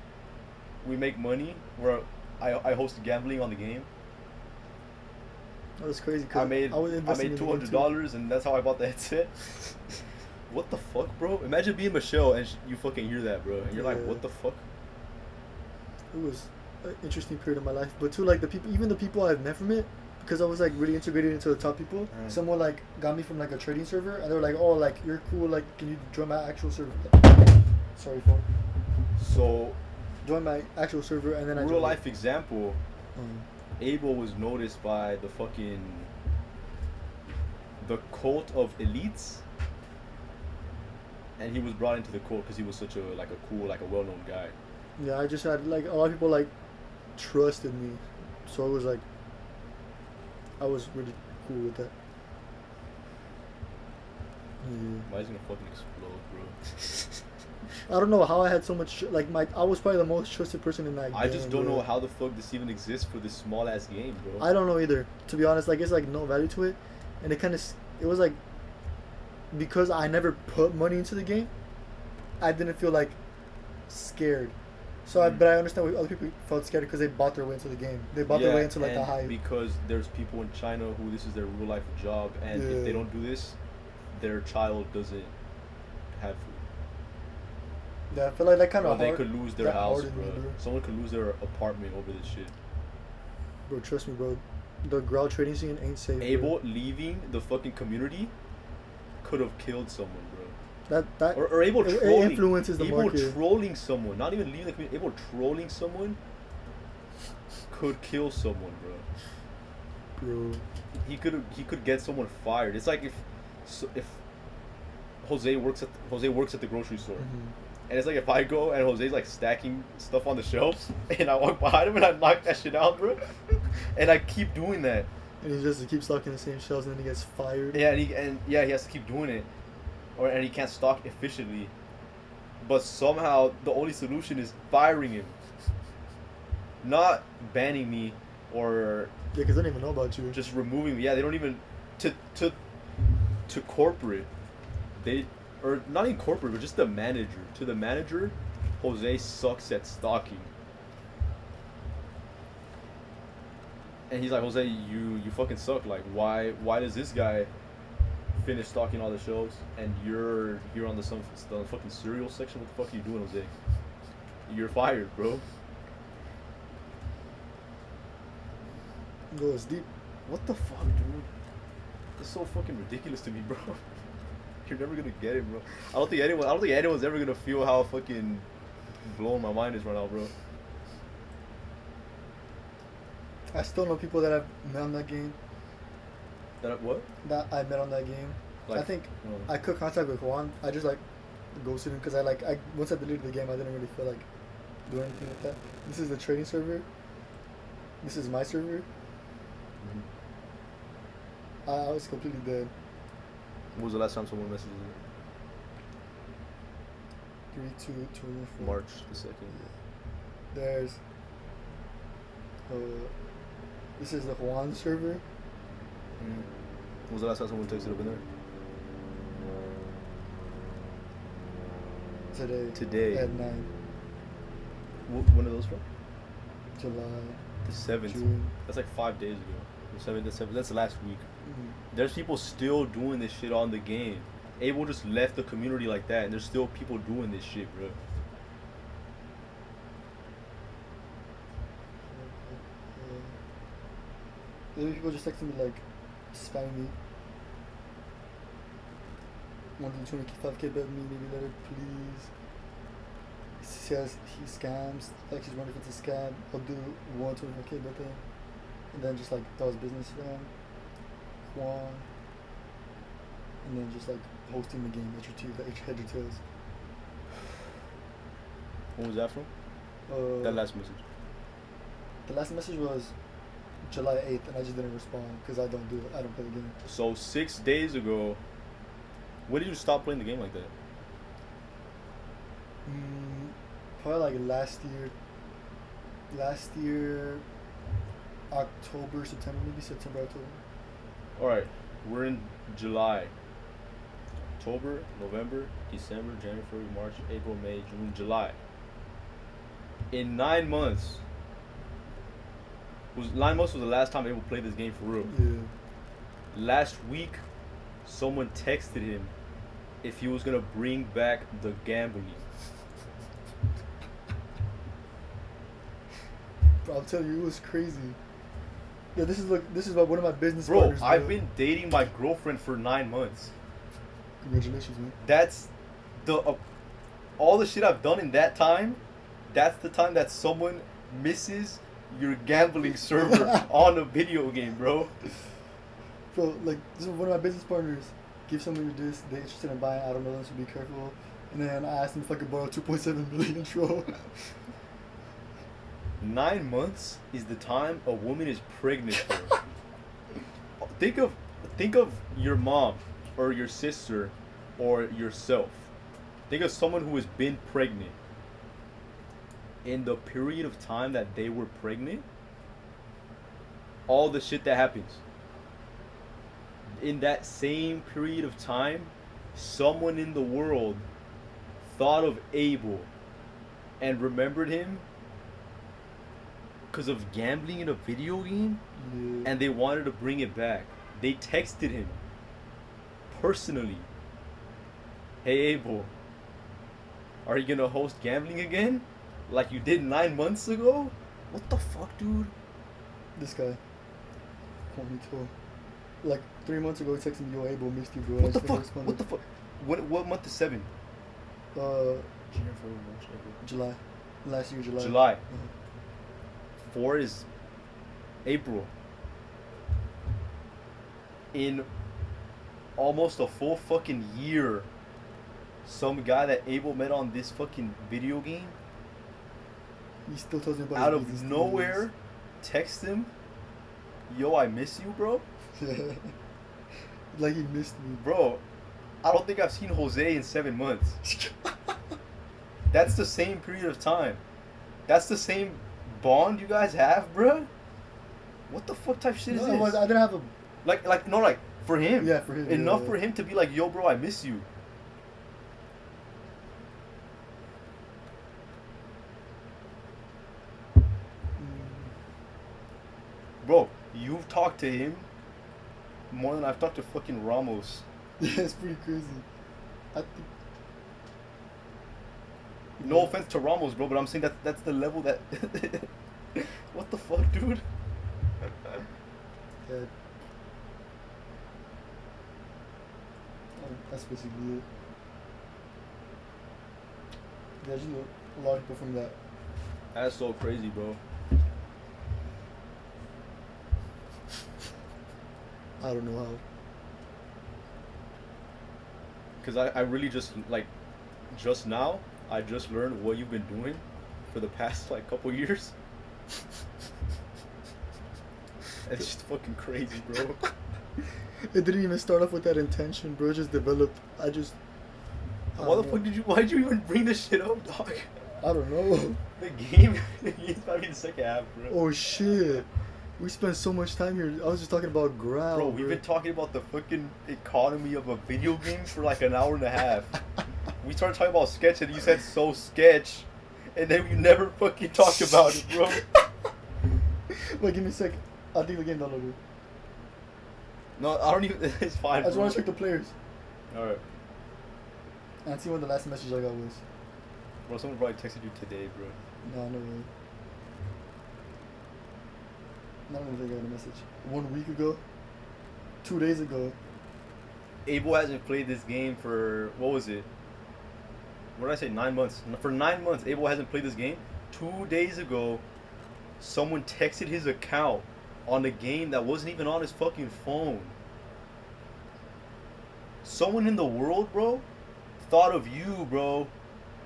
we make money, where I host gambling on the game. That was crazy. I made $200, and that's how I bought the headset. What the fuck, bro? Imagine being Michelle and you fucking hear that, bro, and you're like, what the fuck? It was an interesting period of my life, but too, like even the people I've met from it, because I was like really integrated into the top people. Someone like got me from like a trading server, and they were like, "Oh, like you're cool. Like, can you join my actual server?" Sorry, phone. So, join my actual server, and then I real life example. Mm. Abel was noticed by the cult of elites, and he was brought into the cult because he was such a cool, a well-known guy. Yeah, I just had like a lot of people like trusted me, so it was like I was really cool with that. Mine's gonna fucking explode, bro. I don't know how I had so much I was probably the most trusted person in that game. I just don't know how the fuck this even exists for this small ass game, bro. I don't know either, to be honest. Like, it's like no value to it, and it was like because I never put money into the game, I didn't feel like scared So, but I understand why other people felt scared because they bought their way into the game. They bought their way into like the and hype. because there's people in China who this is their real life job, and if they don't do this, their child doesn't have food. Yeah, I feel like that kind Or of they could lose their house, hardened bro. me, bro. Someone could lose their apartment over this shit. Bro, trust me, bro. The Graal trading scene ain't safe. Abel bro. leaving the fucking community could have killed someone, bro. That Or Abel it trolling. influences the Abel market. trolling someone, not even leaving the community. Abel trolling someone could kill someone, bro. Bro. He could get someone fired. It's like if Jose works at the grocery store. And it's like if I go and Jose's like stacking stuff on the shelves and I walk behind him and I knock that shit out, bro. And I keep doing that. And he keeps stocking the same shelves and then he gets fired. Yeah, he has to keep doing it. And he can't stock efficiently. But somehow the only solution is firing him. Not banning me or Yeah, because they don't even know about you. just removing me. Yeah, they don't even to corporate. Or not even corporate, but just the manager. To the manager, Jose sucks at stocking. And he's like, Jose, you fucking suck. Like, why does this guy finish stocking all the shelves and you're on the fucking cereal section? What the fuck are you doing, Jose? You're fired, bro. Goes deep. What the fuck, dude? It's so fucking ridiculous to me, bro. You're never gonna get it, bro. I don't think anyone's ever gonna feel how fucking blown my mind is right now, bro. I still know people that I've met on that game. What? That I met on that game. Like, I think I could contact with Juan. I just like ghosted him because I once I deleted the game, I didn't really feel like doing anything with that. This is the trading server. This is my server. I was completely dead. When was the last time someone messaged you? 3/2/24. March the 2nd. There's. This is the Juan server. When was the last time someone texted up in there? Today. At 9. When are those from? July. The 7th. June. That's like 5 days ago. The 7th. That's the last week. Mm-hmm. There's people still doing this shit on the game. Abel just left the community like that, and there's still people doing this shit, bro. Maybe people just texting me like, spamming me. Want to 25k bet me, maybe let her please. He says he scams, like she's wondering if it's a scam. I'll do 125k bet then. And then just like does business for him. Juan. And then just like hosting the game, head your tails. When was that from? That last message. The last message was July 8th, and I just didn't respond because I don't play the game. So 6 days ago, when did you stop playing the game like that? Probably like last year, October, September, maybe September, October. Alright, we're in July. October, November, December, January, February, March, April, May, June, July. In 9 months, 9 months was the last time I ever played this game for real. Yeah. Last week, someone texted him if he was gonna bring back the gambling. Bro, I'll tell you, it was crazy. Yeah, this is one of my business Bro, partners. I've been dating my girlfriend for 9 months. Congratulations, man. That's all the shit I've done in that time. That's the time that someone misses your gambling server on a video game, bro. Bro, like, this is one of my business partners. Give someone your disc, they're interested in buying, I don't know them, so be careful. And then I asked him if I could borrow 2.7 million, bro. 9 months is the time a woman is pregnant for. Think of your mom or your sister or yourself. Think of someone who has been pregnant. In the period of time that they were pregnant, all the shit that happens. In that same period of time, someone in the world thought of Abel and remembered him because of gambling in a video game, Yeah. and they wanted to bring it back. They texted him personally. Hey Abel, are you gonna host gambling again? Like you did 9 months ago? What the fuck, dude? This guy. Juanito. Like 3 months ago, he texted me, "Yo, Abel, missed you, bro." What the fuck? What the fuck? What month is 7? Uh, January, February, March, April. July. Last year, July. July. Uh-huh. 4 is April. In almost a full fucking year, some guy that Abel met on this fucking video game, He still tells me about out his of business nowhere, text him, "Yo, I miss you, bro." dealings. Like he missed me. Bro, I don't think I've seen Jose in 7 months. That's the same period of time. That's the same bond you guys have, bro. What the fuck type shit is No, this? I didn't have a. Like for him. Yeah, for him, Enough yeah. for him to be like, "Yo, bro, I miss you." Bro, you've talked to him more than I've talked to fucking Ramos. Yeah, it's pretty crazy. I think. No offense to Ramos, bro, but I'm saying that's the level that. What the fuck, dude? Yeah. That's basically it. Yeah, just a lot of people from that. That's so crazy, bro. I don't know how. Cause I really just just now I just learned what you've been doing for the past like couple years. It's just fucking crazy, bro. It didn't even start off with that intention, bro. It just developed. I Why the fuck why'd you even bring this shit up, dog? I don't know. The game is probably the second half, bro. Oh shit. We spent so much time here. I was just talking about Graal. Bro, we've been talking about the fucking economy of a video game for like an hour and a half. We started talking about sketch and you said so sketch, and then we never fucking talked about it, bro. Wait, give me a sec. I think the game downloaded. No, I don't even. It's fine. I just bro. want to check the players Alright. and see when the last message I got was. Bro, someone probably texted you today, bro. No, no way. I don't even think I got a message. 1 week ago? 2 days ago? Abel hasn't played this game for, what was it? What did I say? 9 months. For 9 months, Abel hasn't played this game. 2 days ago, someone texted his account on a game that wasn't even on his fucking phone. Someone in the world, bro, thought of you, bro,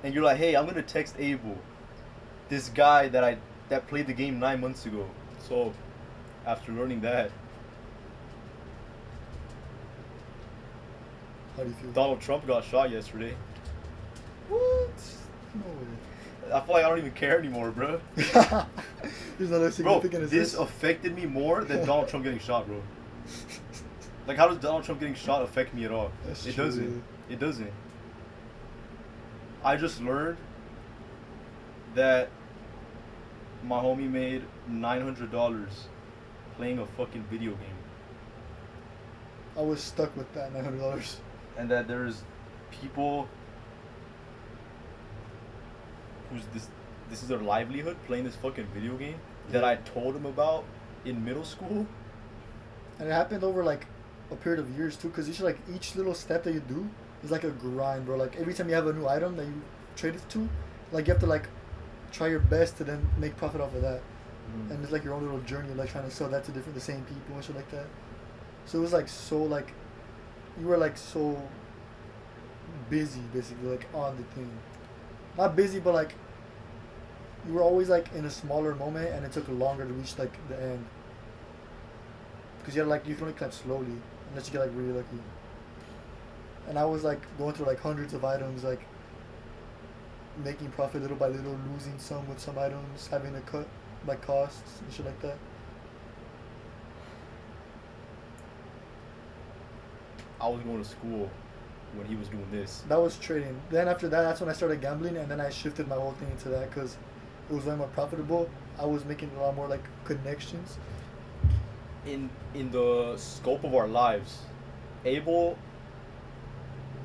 and you're like, "Hey, I'm gonna text Abel, this guy that played the game 9 months ago." So, after learning that, How do you feel? Donald Trump got shot yesterday. What? No way. I feel like I don't even care anymore, bro. There's not a Bro, significant as this affected me more than Donald Trump getting shot, bro. Like, how does Donald Trump getting shot affect me at all? That's It true. doesn't. It doesn't. I just learned that my homie made $900 playing a fucking video game, I was stuck with that $900. and that there's people who's this is their livelihood playing this fucking video game that I told them about in middle school. And it happened over like a period of years too, because each little step that you do is like a grind, bro. Like every time you have a new item that you trade it to, like you have to like try your best to then make profit off of that. And it's like your own little journey, like trying to sell that to the same people and shit like that. So it was like so like you were like so busy basically, like on the thing. Not busy, but like you were always like in a smaller moment, and it took longer to reach like the end. Because you can only climb slowly unless you get like really lucky. And I was like going through like hundreds of items, like making profit little by little, losing some with some items, having to cut my costs and shit like that. I was going to school when he was doing this. That was trading. Then after that, that's when I started gambling, and then I shifted my whole thing into that because it was way more profitable. I was making a lot more like connections. In the scope of our lives, Abel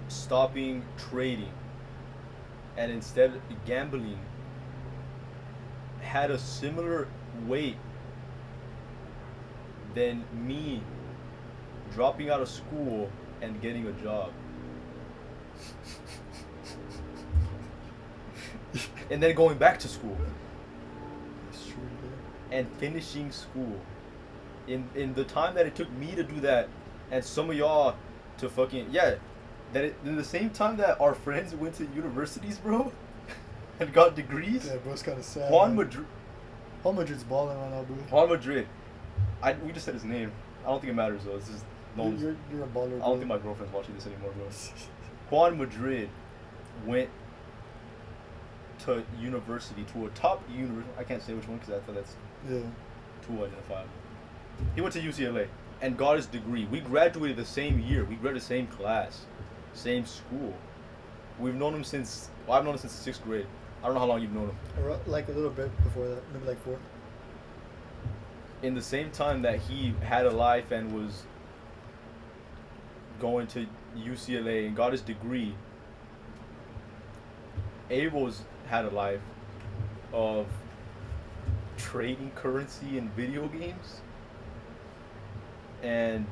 stopping trading and instead gambling had a similar weight than me dropping out of school and getting a job. And then going back to school. That's true, bro. And finishing school. In the time that it took me to do that, and some of y'all to fucking in the same time that our friends went to universities, bro, and got degrees. Yeah, bro, it's kind of sad. Juan man. Madrid. Juan Madrid's balling right now, bro. Juan Madrid. We just said his name. I don't think it matters though. It's just no one's, You're a baller, bro. I don't think my girlfriend's watching this anymore, bro. Juan Madrid went to university, to a top university. I can't say which one because I thought that's too identifiable. He went to UCLA and got his degree. We graduated the same year. We graduated the same class, same school. We've known him since. Well, I've known him since the 6th grade. I don't know how long you've known him. Like a little bit before that, maybe like 4. In the same time that he had a life and was going to UCLA and got his degree, Abel's had a life of trading currency in video games and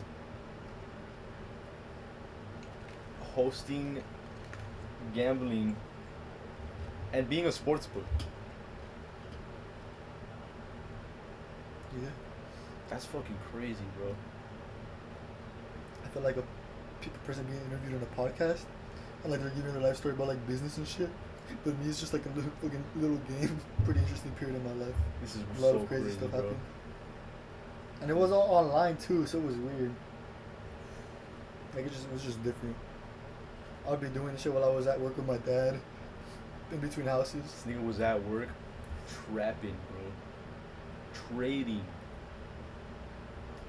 hosting gambling and being a sports book. Yeah. That's fucking crazy, bro. I feel like a person being interviewed on a podcast, and like they're giving their life story about like business and shit. But me, it's just like a little fucking little game. Pretty interesting period in my life. This is A lot so of crazy stuff bro. happened. And it was all online too, so it was weird. Like it was just different. I would be doing this shit while I was at work with my dad, in between houses. This nigga was at work trapping, bro. Trading.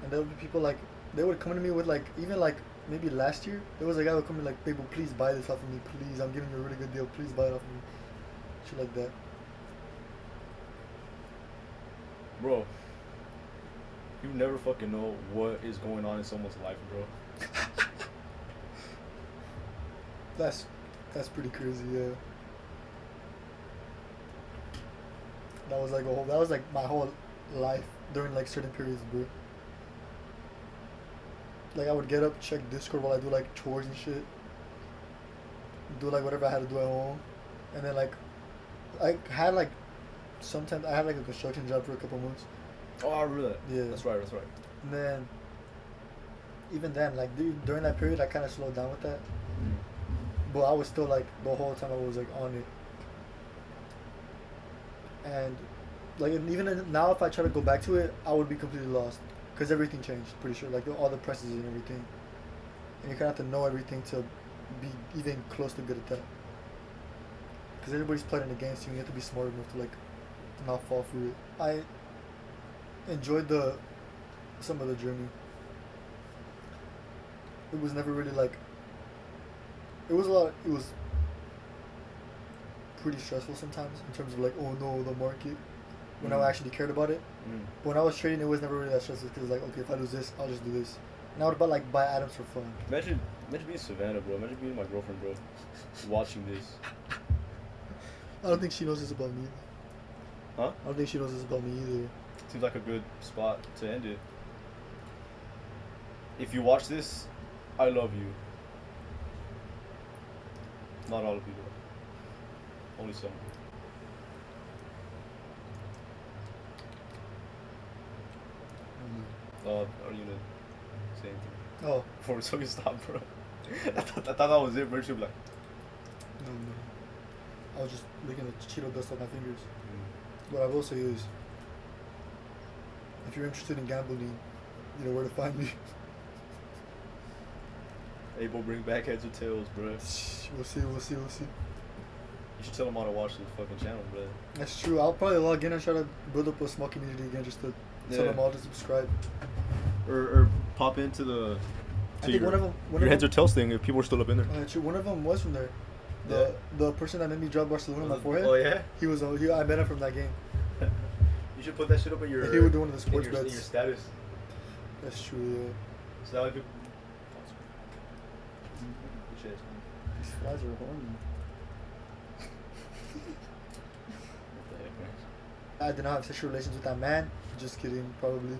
And there would be people like, they would come to me with like, even like maybe last year, there was a guy who would come to me like, Abel, please buy this off of me, please. I'm giving you a really good deal. Please buy it off of me. Shit like that. Bro, you never fucking know what is going on in someone's life, bro. That's pretty crazy, yeah. That was like my whole life during like certain periods, bro. Like I would get up, check Discord while I do like chores and shit. Do like whatever I had to do at home. And then like I had like sometimes I had like a construction job for a couple months. Oh, I remember that. Yeah. That's right. And then even then, like during that period I kinda slowed down with that. But I was still like the whole time I was like on it. And like even now if I try to go back to it, I would be completely lost. Because everything changed, pretty sure. Like all the prices and everything. And you kind of have to know everything to be even close to good at that. Because everybody's playing against you and you have to be smart enough to like not fall for it. I enjoyed some of the journey. It was never really like, it was pretty stressful sometimes in terms of like, oh no, the market, when I actually cared about it. But when I was trading, it was never really that stressful because like, okay, if I lose this, I'll just do this. And I would buy items for fun. Imagine being Savannah, bro. Imagine being my girlfriend, bro. Watching this. I don't think she knows this about me. Huh? I don't think she knows this about me either. Seems like a good spot to end it. If you watch this, I love you. Not all of you, though. Only some. Are you gonna say anything? Oh. Before so you stop, bro. I thought that was it, bro. She'd be like, No. I was just licking the Cheeto dust off my fingers. What I will say is, if you're interested in gambling, you know where to find me. Abel, bring back heads or tails, bro. We'll see. You should tell them how to watch this fucking channel, bro. That's true. I'll probably log in and try to build up a small community again just to tell them all to subscribe. Or pop into the I think one of them. Your heads are telling if people are still up in there. True. One of them was from there. The person that made me drop Barcelona on my forehead. Oh yeah. He was. I met him from that game. You should put that shit up in your. He would do one of the sports in bets. your status. That's true. Yeah. So that would be. These flies are horny. What the heck, man? I did not have sexual relations with that man. Just kidding, probably.